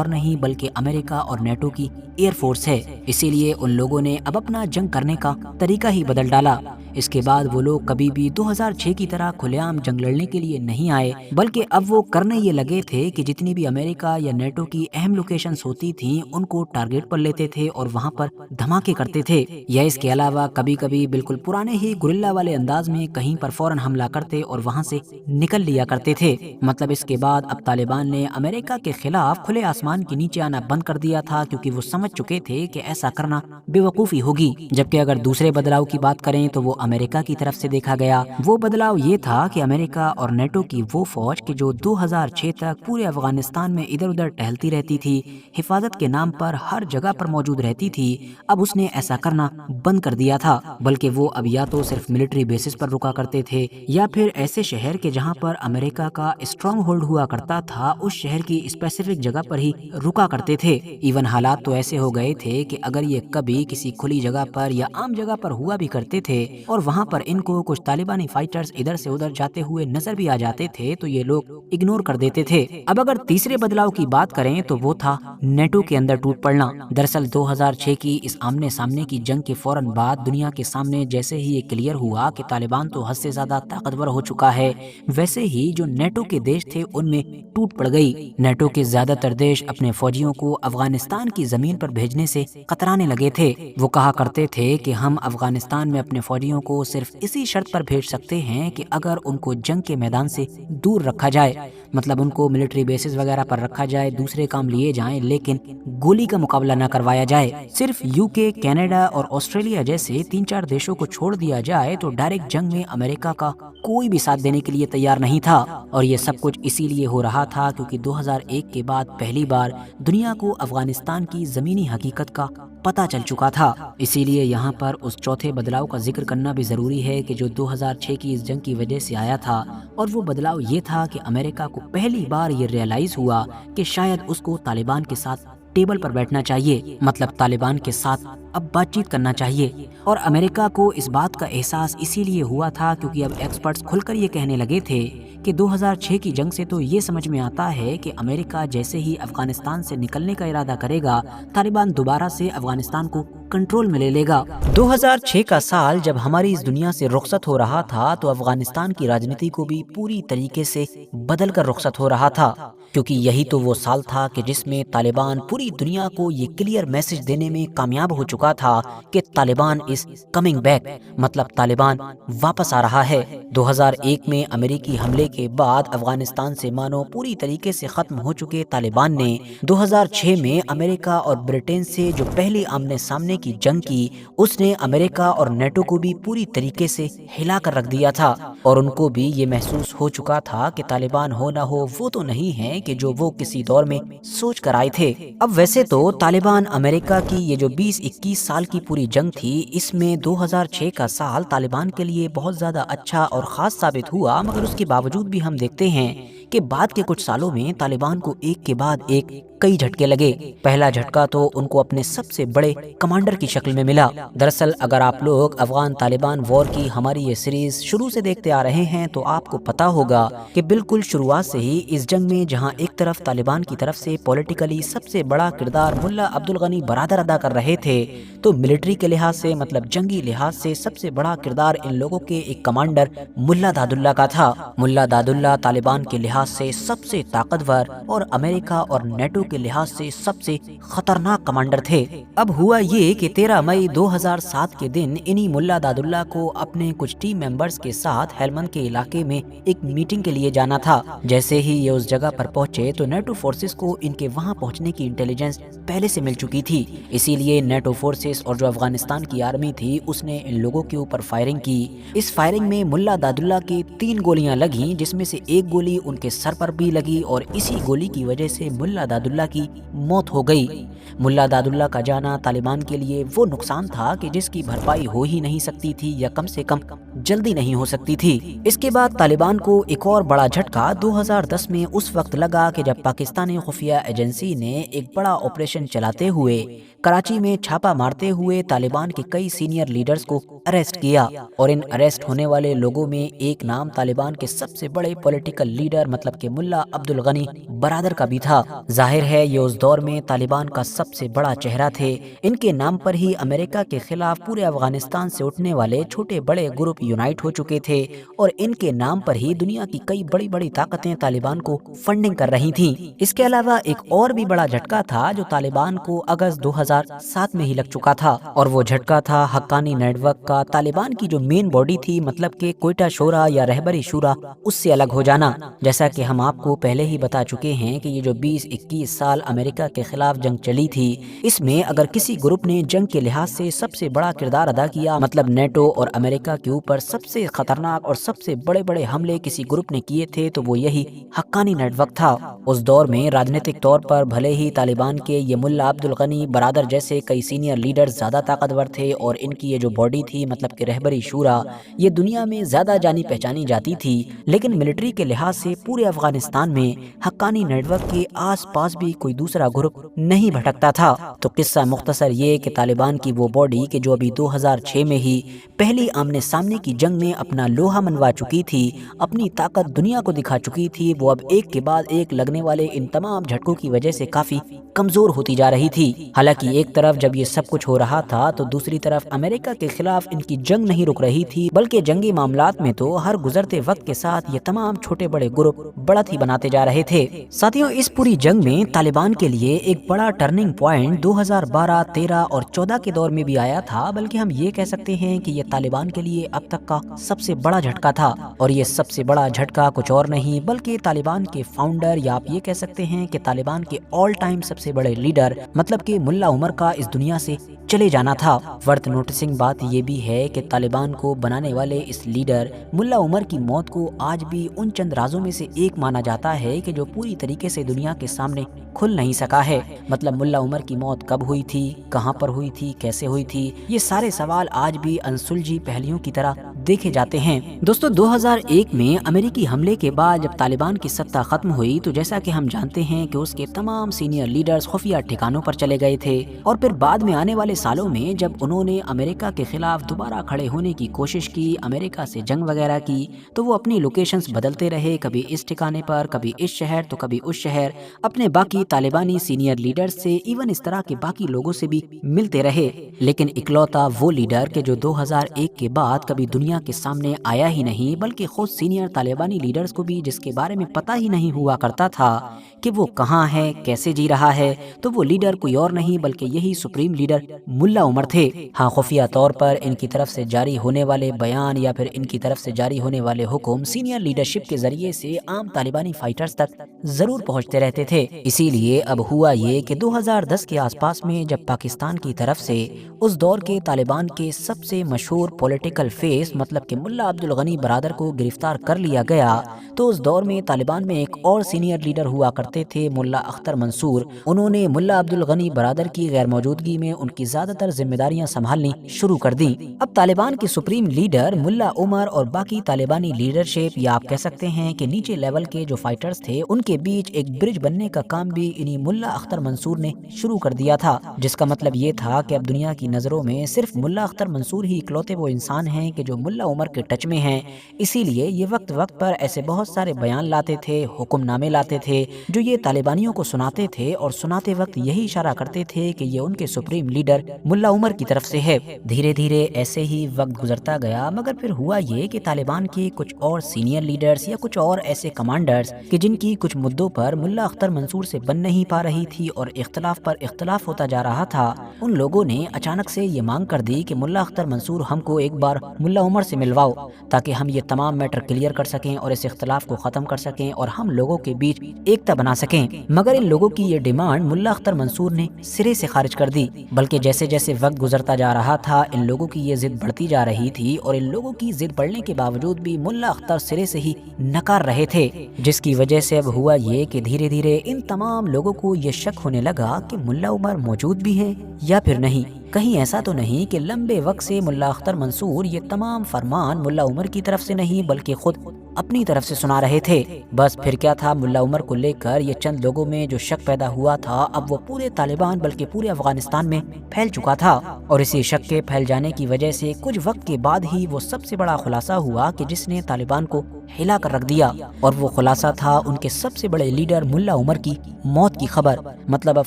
اور نہیں بلکہ امریکہ اور نیٹو کی ایئر فورس ہے۔ اسی لیے ان لوگوں نے اب اپنا جنگ کرنے کا طریقہ ہی بدل ڈالا۔ اس کے بعد وہ لوگ کبھی بھی 2006 کی طرح کھلے عام جنگ لڑنے کے لیے نہیں آئے، بلکہ اب وہ کرنے یہ لگے تھے کہ جتنی بھی امریکہ یا نیٹو کی اہم لوکیشنز ہوتی تھیں ان کو ٹارگٹ پر لیتے تھے اور وہاں پر دھماکے کرتے تھے، یا اس کے علاوہ کبھی کبھی بالکل پرانے ہی گوریلا والے انداز میں کہیں پر فوراً حملہ کرتے اور وہاں سے نکل لیا کرتے تھے۔ مطلب اس کے بعد اب طالبان نے امریکہ کے خلاف کھلے آسمان کے نیچے آنا بند کر دیا تھا، کیونکہ وہ سمجھ چکے تھے کہ ایسا کرنا بے وقوفی ہوگی۔ جبکہ اگر دوسرے بدلاؤ کی بات کریں تو وہ امریکہ کی طرف سے دیکھا گیا۔ وہ بدلاؤ یہ تھا کہ امریکہ اور نیٹو کی وہ فوج کہ جو 2006 تک پورے افغانستان میں ادھر ادھر ٹہلتی رہتی تھی، حفاظت کے نام پر ہر جگہ پر موجود رہتی تھی، اب اس نے ایسا کرنا بند کر دیا تھا، بلکہ وہ اب یا تو صرف ملٹری بیسز پر رکا کرتے تھے یا پھر ایسے شہر کے جہاں پر امریکہ کا اسٹرانگ ہولڈ ہوا کرتا تھا اس شہر کی اسپیسیفک جگہ پر ہی رکا کرتے تھے۔ ایون حالات تو ایسے ہو گئے تھے کہ اگر یہ کبھی کسی کھلی جگہ پر یا عام جگہ پر ہوا بھی کرتے تھے اور وہاں پر ان کو کچھ طالبانی فائٹرز ادھر سے ادھر جاتے ہوئے نظر بھی آ جاتے تھے تو یہ لوگ اگنور کر دیتے تھے۔ اب اگر تیسرے بدلاؤ کی بات کریں تو وہ تھا نیٹو کے اندر ٹوٹ پڑنا۔ دراصل 2006 کی اس آمنے سامنے کی جنگ کے فوراً بعد دنیا کے سامنے جیسے ہی یہ کلیئر ہوا کہ طالبان تو حد سے زیادہ طاقتور ہو چکا ہے، ویسے ہی جو نیٹو کے دیش تھے ان میں ٹوٹ پڑ گئی۔ نیٹو کے زیادہ تر دیش اپنے فوجیوں کو افغانستان کی زمین پر بھیجنے سے کترانے لگے تھے۔ وہ کہا کرتے تھے کہ ہم افغانستان میں اپنے فوجیوں کو صرف اسی شرط پر بھیج سکتے ہیں کہ اگر ان کو جنگ کے میدان سے دور رکھا جائے، مطلب ان کو ملٹری بیسز وغیرہ پر رکھا جائے، دوسرے کام لیے جائیں، لیکن گولی کا مقابلہ نہ کروایا جائے۔ صرف UK، کینیڈا اور آسٹریلیا جیسے 3-4 دیشوں کو چھوڑ دیا جائے تو ڈائریکٹ جنگ میں امریکہ کا کوئی بھی ساتھ دینے کے لیے تیار نہیں تھا۔ اور یہ سب کچھ اسی لیے ہو رہا تھا کیونکہ 2001 کے بعد پہلی بار دنیا کو افغانستان کی زمینی حقیقت کا پتہ چل چکا تھا۔ اسی لیے یہاں پر اس چوتھے بدلاؤ کا ذکر کرنا بھی ضروری ہے کہ جو 2006 کی اس جنگ کی وجہ سے آیا تھا، اور وہ بدلاؤ یہ تھا کہ امریکہ کو پہلی بار یہ ریئلائز ہوا کہ شاید اس کو طالبان کے ساتھ ٹیبل پر بیٹھنا چاہیے، مطلب طالبان کے ساتھ اب بات چیت کرنا چاہیے۔ اور امریکہ کو اس بات کا احساس اسی لیے ہوا تھا کیونکہ اب ایکسپرٹس کھل کر یہ کہنے لگے تھے کہ 2006 کی جنگ سے تو یہ سمجھ میں آتا ہے کہ امریکہ جیسے ہی افغانستان سے نکلنے کا ارادہ کرے گا، طالبان دوبارہ سے افغانستان کو کنٹرول میں لے لے گا۔ 2006 کا سال جب ہماری اس دنیا سے رخصت ہو رہا تھا تو افغانستان کی راجنیتی کو بھی پوری طریقے سے بدل کر رخصت ہو رہا تھا، کیونکہ یہی تو وہ سال تھا کہ جس میں طالبان پوری دنیا کو یہ کلیئر میسج دینے میں کامیاب ہو چکا تھا کہ طالبان از کمنگ بیک، مطلب طالبان واپس آ رہا ہے۔ 2001 میں امریکی حملے کے بعد افغانستان سے مانو پوری طریقے سے ختم ہو چکے طالبان نے 2006 میں امریکہ اور برٹین سے جو پہلی آمنے سامنے کی جنگ کی، اس نے امریکہ اور نیٹو کو بھی پوری طریقے سے ہلا کر رکھ دیا تھا، اور ان کو بھی یہ محسوس ہو چکا تھا کہ طالبان ہو نہ ہو وہ تو نہیں ہیں کہ جو وہ کسی دور میں سوچ کر آئے تھے۔ اب ویسے تو طالبان امریکہ کی یہ جو 20-21 سال کی پوری جنگ تھی، اس میں 2006 کا سال طالبان کے لیے بہت زیادہ اچھا اور خاص ثابت ہوا، مگر اس کے باوجود بھی ہم دیکھتے ہیں کہ بعد کے کچھ سالوں میں طالبان کو ایک کے بعد ایک کئی جھٹکے لگے۔ پہلا جھٹکا تو ان کو اپنے سب سے بڑے کمانڈر کی شکل میں ملا۔ دراصل اگر آپ لوگ افغان طالبان وار کی ہماری یہ سیریز شروع سے دیکھتے آ رہے ہیں تو آپ کو پتا ہوگا کہ بالکل شروعات سے ہی اس جنگ میں جہاں ایک طرف طالبان کی طرف سے پولیٹیکلی سب سے بڑا کردار ملا عبدالغنی برادر ادا کر رہے تھے، تو ملٹری کے لحاظ سے مطلب جنگی لحاظ سے سب سے بڑا کردار ان لوگوں کے ایک کمانڈر ملا داد اللہ کا تھا۔ ملا داد اللہ طالبان کے لحاظ سے سب سے طاقتور اور امریکہ اور نیٹو کے لحاظ سے سب سے خطرناک کمانڈر تھے۔ اب ہوا یہ کہ 13 مئی 2007 کے دن انہی ملا داد اللہ کو اپنے کچھ ٹیم ممبرز کے ساتھ ہیلمند کے علاقے میں ایک میٹنگ کے لیے جانا تھا۔ جیسے ہی یہ اس جگہ پر پہنچے تو نیٹو فورسز کو ان کے وہاں پہنچنے کی انٹیلیجنس پہلے سے مل چکی تھی، اسی لیے نیٹو فورسز اور جو افغانستان کی آرمی تھی اس نے ان لوگوں کے اوپر فائرنگ کی۔ اس فائرنگ میں ملا داد اللہ کی 3 گولیاں لگیں، جس میں سے ایک گولی ان کے سر پر بھی لگی، اور اسی گولی کی وجہ سے ملا داد اللہ کی موت ہو گئی۔ ملا داد اللہ کا جانا طالبان کے لیے وہ نقصان تھا کہ جس کی بھرپائی ہو ہی نہیں سکتی تھی، یا کم سے کم جلدی نہیں ہو سکتی تھی۔ اس کے بعد طالبان کو ایک اور بڑا جھٹکا 2010 میں اس وقت لگا کہ جب پاکستانی خفیہ ایجنسی نے ایک بڑا آپریشن چلاتے ہوئے کراچی میں چھاپا مارتے ہوئے طالبان کے کئی سینئر لیڈرز کو اریسٹ کیا، اور ان اریسٹ ہونے والے لوگوں میں ایک نام طالبان کے سب سے بڑے پولیٹیکل لیڈر مطلب کہ ملا عبد الغنی برادر کا بھی تھا۔ ظاہر ہے یہ اس دور میں طالبان کا سب سے بڑا چہرہ تھے۔ ان کے نام پر ہی امریکہ کے خلاف پورے افغانستان سے اٹھنے والے چھوٹے بڑے گروپ یونائٹ ہو چکے تھے، اور ان کے نام پر ہی دنیا کی کئی بڑی بڑی طاقتیں طالبان کو فنڈنگ کر رہی تھیں۔ اس کے علاوہ ایک اور بھی بڑا جھٹکا تھا جو طالبان کو اگست 2007 میں ہی لگ چکا تھا، اور وہ جھٹکا تھا حقانی نیٹ ورک کا طالبان کی جو مین باڈی تھی، مطلب کہ کوئٹہ شورا یا رہبری شورا، اس سے الگ ہو جانا۔ جیسا کہ ہم آپ کو پہلے ہی بتا چکے ہیں کہ یہ جو 20-21 سال امریکہ کے خلاف جنگ چلی تھی، اس میں اگر کسی گروپ نے جنگ کے لحاظ سے سب سے بڑا کردار ادا کیا، مطلب نیٹو اور امریکہ کے اوپر سب سے خطرناک اور سب سے بڑے بڑے حملے کسی گروپ نے کیے تھے، تو وہ یہی حقانی نیٹ ورک تھا۔ اس دور میں راجنیتک طور پر بھلے ہی طالبان کے یہ ملا عبد الغنی برادر جیسے کئی سینئر لیڈر زیادہ طاقتور تھے، اور ان کی یہ جو باڈی تھی، مطلب کہ رہبری شورا، یہ دنیا میں زیادہ جانی پہچانی جاتی تھی، لیکن ملٹری کے لحاظ سے پورے افغانستان میں حقانی نیٹ ورک کے آس پاس بھی کوئی دوسرا گروپ نہیں بھٹکتا تھا۔ تو قصہ مختصر یہ کہ طالبان کی وہ باڈی کہ جو ابھی 2006 میں ہی پہلی آمنے سامنے کی جنگ میں اپنا لوہا منوا چکی تھی، اپنی طاقت دنیا کو دکھا چکی تھی، وہ اب ایک کے بعد ایک لگنے والے ان تمام جھٹکوں کی وجہ سے کافی کمزور ہوتی جا رہی تھی۔ حالانکہ ایک طرف جب یہ سب کچھ ہو رہا تھا تو دوسری طرف امریکہ کے خلاف ان کی جنگ نہیں رک رہی تھی، بلکہ جنگی معاملات میں تو ہر گزرتے وقت کے ساتھ یہ تمام چھوٹے بڑے گروپ بڑھت ہی بناتے جا رہے تھے۔ ساتھیوں، اس پوری جنگ میں طالبان کے لیے ایک بڑا ٹرننگ پوائنٹ 2012، 13 اور 14 کے دور میں بھی آیا تھا، بلکہ ہم یہ کہہ سکتے ہیں کہ یہ طالبان کے لیے اب تک کا سب سے بڑا جھٹکا تھا، اور یہ سب سے بڑا جھٹکا کچھ اور نہیں بلکہ طالبان کے فاؤنڈر، یا آپ یہ کہہ سکتے ہیں کہ طالبان کے آل ٹائم سب سے بڑے لیڈر، مطلب کہ ملا عمر کا اس دنیا سے چلے جانا تھا۔ ورتھ نوٹسنگ بات یہ بھی ہے کہ طالبان کو بنانے والے اس لیڈر ملا عمر کی موت کو آج بھی ان چند رازوں میں سے ایک مانا جاتا ہے کہ جو پوری طریقے سے دنیا کے سامنے کھل نہیں سکا ہے۔ مطلب ملا عمر کی موت کب ہوئی تھی، کہاں پر ہوئی تھی، کیسے ہوئی تھی، یہ سارے سوال آج بھی انسلجھی پہلیوں کی طرح دیکھے جاتے ہیں۔ دوستو، 2001 میں امریکی حملے کے بعد جب طالبان کی ستہ ختم ہوئی تو جیسا کہ ہم جانتے ہیں کہ اس کے تمام سینئر لیڈرز خفیہ ٹھکانوں پر چلے گئے تھے، اور پھر بعد میں آنے والے سالوں میں جب انہوں نے امریکہ کے خلاف دوبارہ کھڑے ہونے کی کوشش کی، امریکہ سے جنگ وغیرہ کی، تو وہ اپنی لوکیشنز بدلتے رہے، کبھی اس ٹھکانے پر، کبھی اس شہر تو کبھی اس شہر، اپنے باقی طالبانی سینئر لیڈر سے، ایون اس طرح کے باقی لوگوں سے بھی ملتے رہے، لیکن اکلوتا وہ لیڈر کہ جو 2001 کے بعد کبھی دنیا کے سامنے آیا ہی نہیں، بلکہ خود سینئر طالبانی لیڈرز کو بھی جس کے بارے میں پتہ ہی نہیں ہوا کرتا تھا کہ وہ کہاں ہے، کیسے جی رہا ہے، تو وہ لیڈر کوئی اور نہیں بلکہ یہی سپریم لیڈر ملا عمر تھے۔ ہاں، خفیہ طور پر ان کی طرف سے جاری ہونے والے بیان یا پھر ان کی طرف سے جاری ہونے والے حکم سینئر لیڈرشپ کے ذریعے سے عام طالبانی فائٹرز تک ضرور پہنچتے رہتے تھے۔ اسی لیے اب ہوا یہ کہ 2010 کے آس پاس میں جب پاکستان کی طرف سے اس دور کے طالبان کے سب سے مشہور پولیٹیکل فیس مطلب کہ ملا عبد الغنی برادر کو گرفتار کر لیا گیا، تو اس دور میں طالبان میں ایک اور سینئر لیڈر ہوا کرتے تھے، ملا اختر منصور۔ انہوں نے ملا عبد الغنی برادر کی غیر موجودگی میں ان کی زیادہ تر ذمہ داریاں سنبھالنی شروع کر دیں۔ اب طالبان کے سپریم لیڈر ملا عمر اور باقی طالبانی لیڈرشپ، یا آپ کہہ سکتے ہیں کہ نیچے لیول کے جو فائٹرز تھے، ان کے بیچ ایک برج بننے کا کام بھی انہی ملا اختر منصور نے شروع کر دیا تھا، جس کا مطلب یہ تھا کہ اب دنیا کی نظروں میں صرف ملا اختر منصور ہی اکلوتے وہ انسان ہیں کہ جو ملا عمر کے ٹچ میں ہیں۔ اسی لیے یہ وقت وقت پر ایسے بہت سارے بیان لاتے تھے، حکم نامے لاتے تھے، جو یہ طالبانیوں کو سناتے تھے، اور سناتے وقت یہی اشارہ کرتے تھے کہ یہ ان کے سپریم لیڈر ملا عمر کی طرف سے ہے۔ دھیرے دھیرے ایسے ہی وقت گزرتا گیا، مگر پھر ہوا یہ کہ طالبان کے کچھ اور سینئر لیڈرز یا کچھ اور ایسے کمانڈرز کہ جن کی کچھ مدعوں پر ملا اختر منصور سے بن نہیں پا رہی تھی اور اختلاف پر اختلاف ہوتا جا رہا تھا، ان لوگوں نے اچانک سے یہ مانگ کر دی کہ ملا اختر منصور ہم کو ایک بار ملا عمر سے ملواؤ، تاکہ ہم یہ تمام میٹر کلیئر کر سکیں اور اس اختلاف کو ختم کر سکیں اور ہم لوگوں کے بیچ ایکتا بنا سکیں۔ مگر ان لوگوں کی یہ ڈیمانڈ ملا اختر منصور نے سرے سے خارج کر دی، بلکہ جیسے جیسے وقت گزرتا جا رہا تھا ان لوگوں کی یہ ضد بڑھتی جا رہی تھی، اور ان لوگوں کی ضد بڑھنے کے باوجود بھی ملا اختر سرے سے ہی نکار رہے تھے، جس کی وجہ سے اب ہوا یہ کہ دھیرے دھیرے ان تمام لوگوں کو یہ شک ہونے لگا کہ ملا عمر موجود بھی ہیں یا پھر نہیں۔ کہیں ایسا تو نہیں کہ لمبے وقت سے ملا اختر منصور یہ تمام فرمان ملا عمر کی طرف سے نہیں بلکہ خود اپنی طرف سے سنا رہے تھے۔ بس پھر کیا تھا، ملا عمر کو لے کر یہ چند لوگوں میں جو شک پیدا ہوا تھا اب وہ پورے طالبان بلکہ پورے افغانستان میں پھیل چکا تھا، اور اسی شک کے پھیل جانے کی وجہ سے کچھ وقت کے بعد ہی وہ سب سے بڑا خلاصہ ہوا کہ جس نے طالبان کو ہلا کر رکھ دیا، اور وہ خلاصہ تھا ان کے سب سے بڑے لیڈر ملا عمر کی موت کی خبر۔ مطلب اب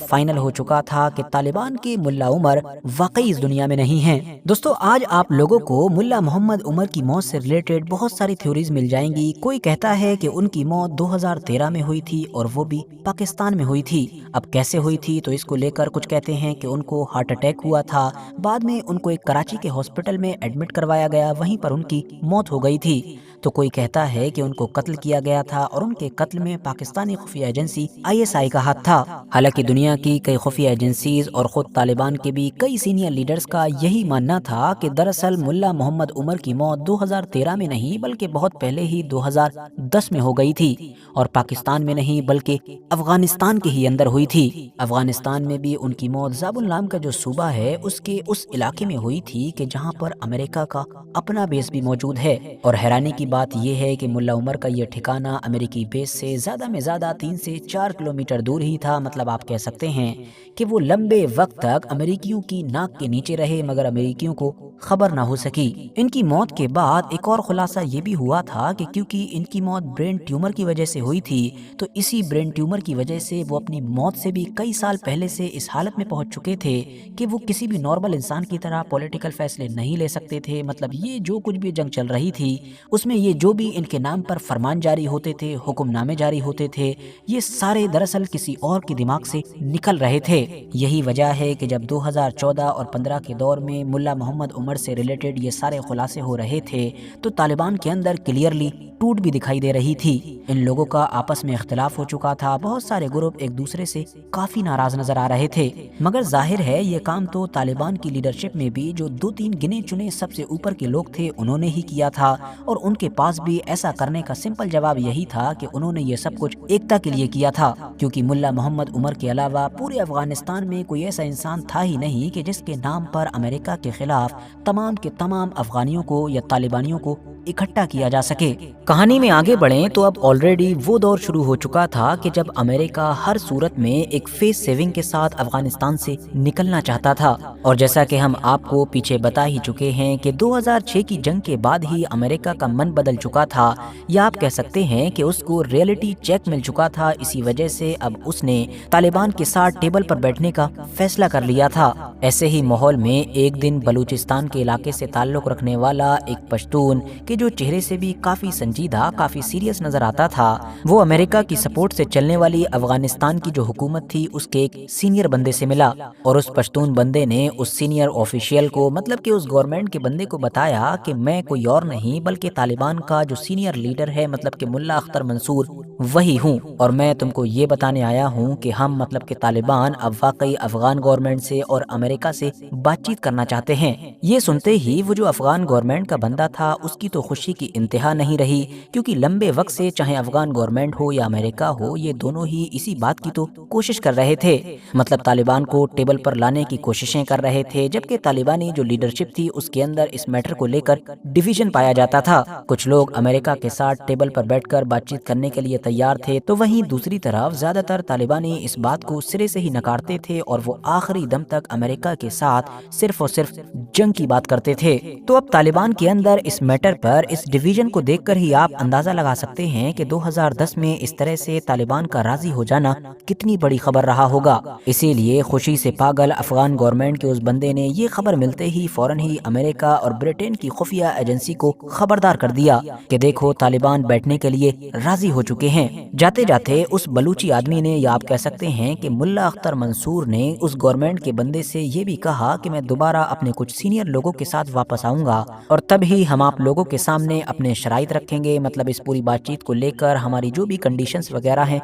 فائنل ہو چکا تھا کہ طالبان کے ملا عمر واقعی اس دنیا میں نہیں ہیں۔ دوستو آج آپ لوگوں کو ملا محمد عمر کی موت سے ریلیٹڈ بہت ساری تھیوریز مل جائیں گی۔ کوئی کہتا ہے کہ ان کی موت 2013 میں ہوئی تھی اور وہ بھی پاکستان میں ہوئی تھی۔ اب کیسے ہوئی تھی تو اس کو لے کر کچھ کہتے ہیں کہ ان کو ہارٹ اٹیک ہوا تھا، بعد میں ان کو ایک کراچی کے ہاسپٹل میں ایڈمٹ کروایا گیا، وہیں پر ان کی موت ہو گئی تھی۔ تو کوئی کہتا ہے کہ ان کو قتل کیا گیا تھا اور ان کے قتل میں پاکستانی خفیہ ایجنسی ISI کا ہاتھ تھا۔ حالانکہ دنیا کی کئی خفیہ ایجنسیز اور خود طالبان کے بھی کئی سینئر لیڈرز کا یہی ماننا تھا کہ دراصل ملا محمد عمر کی موت 2013 میں نہیں بلکہ بہت پہلے ہی 2010 میں ہو گئی تھی، اور پاکستان میں نہیں بلکہ افغانستان کے ہی اندر ہوئی تھی۔ افغانستان میں بھی ان کی موت زابل نام کا جو صوبہ ہے اس کے اس علاقے میں ہوئی تھی کہ جہاں پر امریکہ کا اپنا بیس بھی موجود ہے، اور حیرانی کی بات یہ ہے کہ ملا عمر کا یہ ٹھکانہ امریکی بیس سے زیادہ میں زیادہ 3 سے 4 کلومیٹر دور ہی تھا۔ مطلب آپ کہہ سکتے ہیں کہ وہ لمبے وقت تک امریکیوں کی ناک کے نیچے رہے مگر امریکیوں کو خبر نہ ہو سکی۔ ان کی موت کے بعد ایک اور خلاصہ یہ بھی ہوا تھا کہ کیونکہ ان کی موت برین ٹیومر کی وجہ سے ہوئی تھی تو اسی برین ٹیومر کی وجہ سے وہ اپنی موت سے بھی کئی سال پہلے سے اس حالت میں پہنچ چکے تھے کہ وہ کسی بھی نارمل انسان کی طرح پولیٹیکل فیصلے نہیں لے سکتے تھے۔ مطلب یہ جو کچھ بھی جنگ چل رہی تھی اس میں یہ جو بھی ان کے نام پر فرمان جاری ہوتے تھے، حکم نامے جاری ہوتے تھے، یہ سارے دراصل کسی اور کے دماغ سے نکل رہے تھے۔ یہی وجہ ہے کہ جب 2014 اور 15 کے دور میں ملا محمد عمر سے ریلیٹڈ یہ سارے خلاصے ہو رہے تھے تو طالبان کے اندر کلیئرلی ٹوٹ بھی دکھائی دے رہی تھی۔ ان لوگوں کا آپس میں اختلاف ہو چکا تھا، بہت سارے گروپ ایک دوسرے سے کافی ناراض نظر آ رہے تھے، مگر ظاہر ہے یہ کام تو طالبان کی لیڈرشپ میں بھی جو 2-3 گنے چنے سب سے اوپر کے لوگ تھے انہوں نے ہی کیا تھا، اور ان کے پاس بھی ایسا کرنے کا سمپل جواب یہی تھا کہ انہوں نے یہ سب کچھ ایکتا کے لیے کیا تھا، کیونکہ ملا محمد عمر کے علاوہ پورے افغانستان میں کوئی ایسا انسان تھا ہی نہیں کہ جس کے نام پر امریکہ کے خلاف تمام کے تمام افغانیوں کو یا طالبانیوں کو اکٹھا کیا جا سکے۔ کہانی میں آگے بڑھیں تو اب آلریڈی وہ دور شروع ہو چکا تھا کہ جب امریکہ ہر صورت میں ایک فیس سیونگ کے ساتھ افغانستان سے نکلنا چاہتا تھا، اور جیسا کہ ہم آپ کو پیچھے بتا ہی چکے ہیں کہ 2006 کی جنگ کے بعد ہی امریکہ کا من بدل چکا تھا، یا آپ کہہ سکتے ہیں کہ اس کو ریئلٹی چیک مل چکا تھا۔ اسی وجہ سے اب اس نے طالبان کے ساتھ ٹیبل پر بیٹھنے کا فیصلہ کر لیا تھا۔ ایسے ہی ماحول میں ایک دن بلوچستان کے علاقے سے تعلق رکھنے والا ایک پشتون کہ جو چہرے سے بھی کافی سنجیدہ، کافی سیریس نظر آتا تھا، وہ امریکہ کی سپورٹ سے چلنے والی افغانستان کی جو حکومت تھی اس کے ایک سینئر بندے سے ملا، اور اس پشتون بندے نے اس سینئر آفیشیل کو مطلب کہ اس گورنمنٹ کے بندے کو بتایا کہ میں کوئی اور نہیں بلکہ طالبان کا جو سینئر لیڈر ہے مطلب کہ ملا اختر منصور وہی ہوں، اور میں تم کو یہ بتانے آیا ہوں کہ ہم مطلب کہ طالبان اب واقعی افغان گورنمنٹ سے اور امریکہ سے بات چیت کرنا چاہتے ہیں۔ یہ سنتے ہی وہ جو افغان گورنمنٹ کا بندہ تھا اس کی تو خوشی کی انتہا نہیں رہی، کیونکہ لمبے وقت سے چاہے افغان گورنمنٹ ہو یا امریکہ ہو یہ دونوں ہی اسی بات کی تو کوشش کر رہے تھے، مطلب طالبان کو ٹیبل پر لانے کی کوششیں کر رہے تھے، جبکہ طالبانی جو لیڈرشپ تھی اس کے اندر اس میٹر کو لے کر ڈویژن پایا جاتا تھا۔ کچھ لوگ امریکہ کے ساتھ ٹیبل پر بیٹھ کر بات چیت کرنے کے لیے تیار تھے تو وہیں دوسری طرف زیادہ تر طالبانی اس بات کو سرے سے ہی نکارتے تھے اور وہ آخری دم تک امریکہ کے ساتھ صرف اور صرف جنگ کی بات کرتے تھے۔ تو اب طالبان کے اندر اس میٹر پر اس ڈویژن کو دیکھ کر ہی آپ اندازہ لگا سکتے ہیں کہ 2010 میں اس طرح سے طالبان کا راضی ہو جانا کتنی بڑی خبر رہا ہوگا۔ اسی لیے خوشی سے پاگل افغان گورنمنٹ کے اس بندے نے یہ خبر ملتے ہی فوراً ہی امریکہ اور برٹن کی خفیہ ایجنسی کو خبردار کر دیا کہ دیکھو طالبان بیٹھنے کے لیے راضی ہو چکے ہیں۔ جاتے جاتے اس بلوچی آدمی نے یا آپ کہہ سکتے ہیں کہ ملا اختر منصور نے اس گورنمنٹ کے بندے سے یہ بھی کہا کہ میں دوبارہ اپنے کچھ سینئر لوگوں کے ساتھ واپس آؤں گا اور تب ہی ہم آپ لوگوں کے سامنے اپنے شرائط رکھیں گے، مطلب اس پوری بات چیت کو لے کر ہماری جو بھی کنڈیشنز وغیرہ ہیں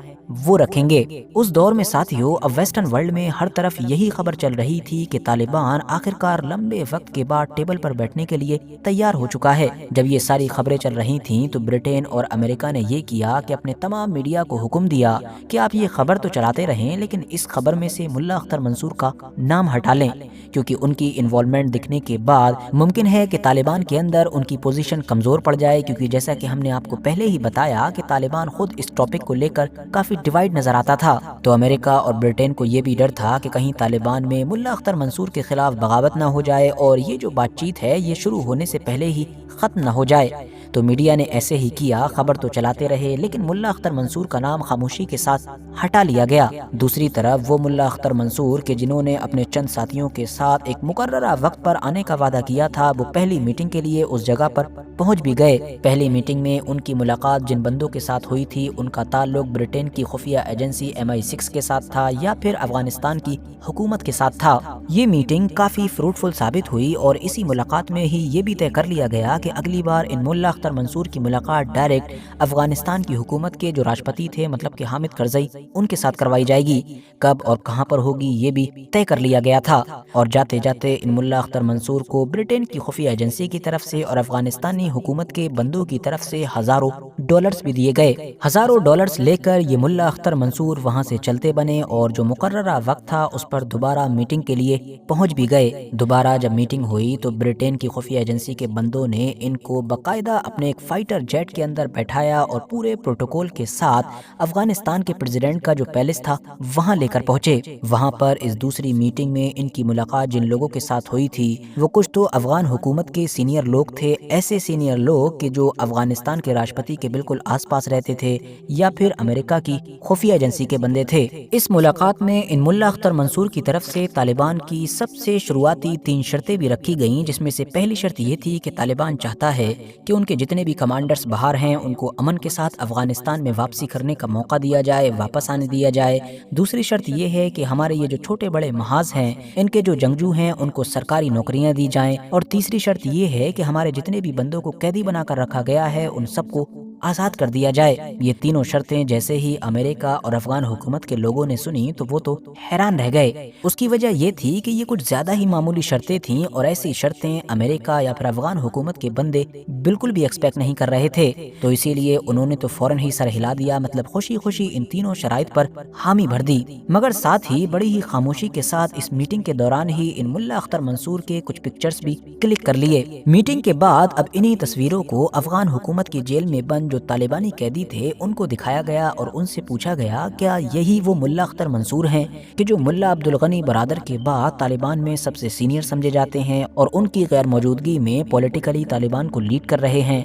وہ رکھیں گے۔ اس دور میں ساتھیوں اب ویسٹرن ورلڈ میں ہر طرف یہی خبر چل رہی تھی کہ طالبان آخرکار لمبے وقت کے بعد ٹیبل پر بیٹھنے کے لیے تیار ہو چکا ہے۔ جب یہ ساری خبریں چل رہی تھیں تو برٹن اور امریکہ نے یہ کیا کہ اپنے تمام میڈیا کو حکم دیا کہ آپ یہ خبر تو چلاتے رہیں لیکن اس خبر میں سے ملا اختر منصور کا نام ہٹا لیں، کیونکہ ان کی انوالومنٹ دکھنے کے بعد ممکن ہے کہ طالبان کے اندر ان کی پوزیشن پوزیشن کمزور پڑ جائے، کیونکہ جیسا کہ ہم نے آپ کو پہلے ہی بتایا کہ طالبان خود اس ٹاپک کو لے کر کافی ڈیوائیڈ نظر آتا تھا، تو امریکہ اور برٹین کو یہ بھی ڈر تھا کہ کہیں طالبان میں ملا اختر منصور کے خلاف بغاوت نہ ہو جائے اور یہ جو بات چیت ہے یہ شروع ہونے سے پہلے ہی ختم نہ ہو جائے۔ تو میڈیا نے ایسے ہی کیا، خبر تو چلاتے رہے، لیکن ملا اختر منصور کا نام خاموشی کے ساتھ ہٹا لیا گیا۔ دوسری طرف وہ ملا اختر منصور کے جنہوں نے اپنے چند ساتھیوں کے ساتھ ایک مقررہ وقت پر آنے کا وعدہ کیا تھا، وہ پہلی میٹنگ کے لیے اس جگہ پر پہنچ بھی گئے۔ پہلی میٹنگ میں ان کی ملاقات جن بندوں کے ساتھ ہوئی تھی ان کا تعلق برٹین کی خفیہ ایجنسی MI6 کے ساتھ تھا یا پھر افغانستان کی حکومت کے ساتھ تھا۔ یہ میٹنگ کافی فروٹفل ثابت ہوئی اور اسی ملاقات میں ہی یہ بھی طے کر لیا گیا کہ اگلی بار ان ملا اختر منصور کی ملاقات ڈائریکٹ افغانستان کی حکومت کے جو راشٹرپتی تھے، مطلب کہ حامد کرزئی، ان کے ساتھ کروائی جائے گی۔ کب اور کہاں پر ہوگی یہ بھی طے کر لیا گیا تھا، اور جاتے جاتے ان ملا اختر منصور کو برٹین کی خفیہ ایجنسی کی طرف سے اور افغانستانی حکومت کے بندوں کی طرف سے ہزاروں ڈالرز بھی دیے گئے۔ ہزاروں ڈالرز لے کر یہ ملا اختر منصور وہاں سے چلتے بنے اور جو مقررہ وقت تھا اس پر دوبارہ میٹنگ کے لیے پہنچ بھی گئے۔ دوبارہ جب میٹنگ ہوئی تو برٹین کی خفیہ ایجنسی کے بندوں نے ان کو باقاعدہ اپنے ایک فائٹر جیٹ کے اندر بیٹھایا اور پورے پروٹوکول کے ساتھ افغانستان کے پریزیڈنٹ کا جو پیلس تھا وہاں لے کر پہنچے۔ وہاں پر اس دوسری میٹنگ میں ان کی ملاقات جن لوگوں کے ساتھ ہوئی تھی وہ کچھ تو افغان حکومت کے سینئر لوگ تھے، ایسے سینئر لوگ کہ جو افغانستان کے راشٹرپتی کے بالکل آس پاس رہتے تھے، یا پھر امریکہ کی خفیہ ایجنسی کے بندے تھے۔ اس ملاقات میں ان ملا اختر منصور کی طرف سے طالبان کی سب سے شروعاتی 3 شرطیں بھی رکھی گئیں، جس میں سے پہلی شرط یہ تھی کہ طالبان چاہتا ہے کہ ان کے جتنے بھی کمانڈرز باہر ہیں ان کو امن کے ساتھ افغانستان میں واپسی کرنے کا موقع دیا جائے، واپس آنے دیا جائے۔ دوسری شرط یہ ہے کہ ہمارے یہ جو چھوٹے بڑے محاذ ہیں ان کے جو جنگجو ہیں ان کو سرکاری نوکریاں دی جائیں، اور تیسری شرط یہ ہے کہ ہمارے جتنے بھی بندوں کو قیدی بنا کر رکھا گیا ہے ان سب کو آزاد کر دیا جائے۔ یہ تینوں شرطیں جیسے ہی امریکہ اور افغان حکومت کے لوگوں نے سنی تو وہ تو حیران رہ گئے۔ اس کی وجہ یہ تھی کہ یہ کچھ زیادہ ہی معمولی شرطیں تھیں اور ایسی شرطیں امریکہ یا پھر افغان حکومت کے بندے بالکل بھی ایکسپیکٹ نہیں کر رہے تھے، تو اسی لیے انہوں نے تو فوراً ہی سر ہلا دیا، مطلب خوشی خوشی ان تینوں شرائط پر حامی بھر دی۔ مگر ساتھ ہی بڑی ہی خاموشی کے ساتھ اس میٹنگ کے دوران ہی ان ملا اختر منصور کے کچھ پکچرز بھی کلک کر لیے۔ میٹنگ کے بعد اب انہی تصویروں کو افغان حکومت کی جیل میں بند جو طالبانی قیدی تھے ان کو دکھایا گیا اور ان سے پوچھا گیا کیا یہی وہ ملا اختر منصور ہیں کہ جو ملا عبدالغنی برادر کے بعد طالبان میں سب سے سینئر سمجھے جاتے ہیں اور ان کی غیر موجودگی میں پولیٹیکلی طالبان کو لیڈ کر رہے ہیں؟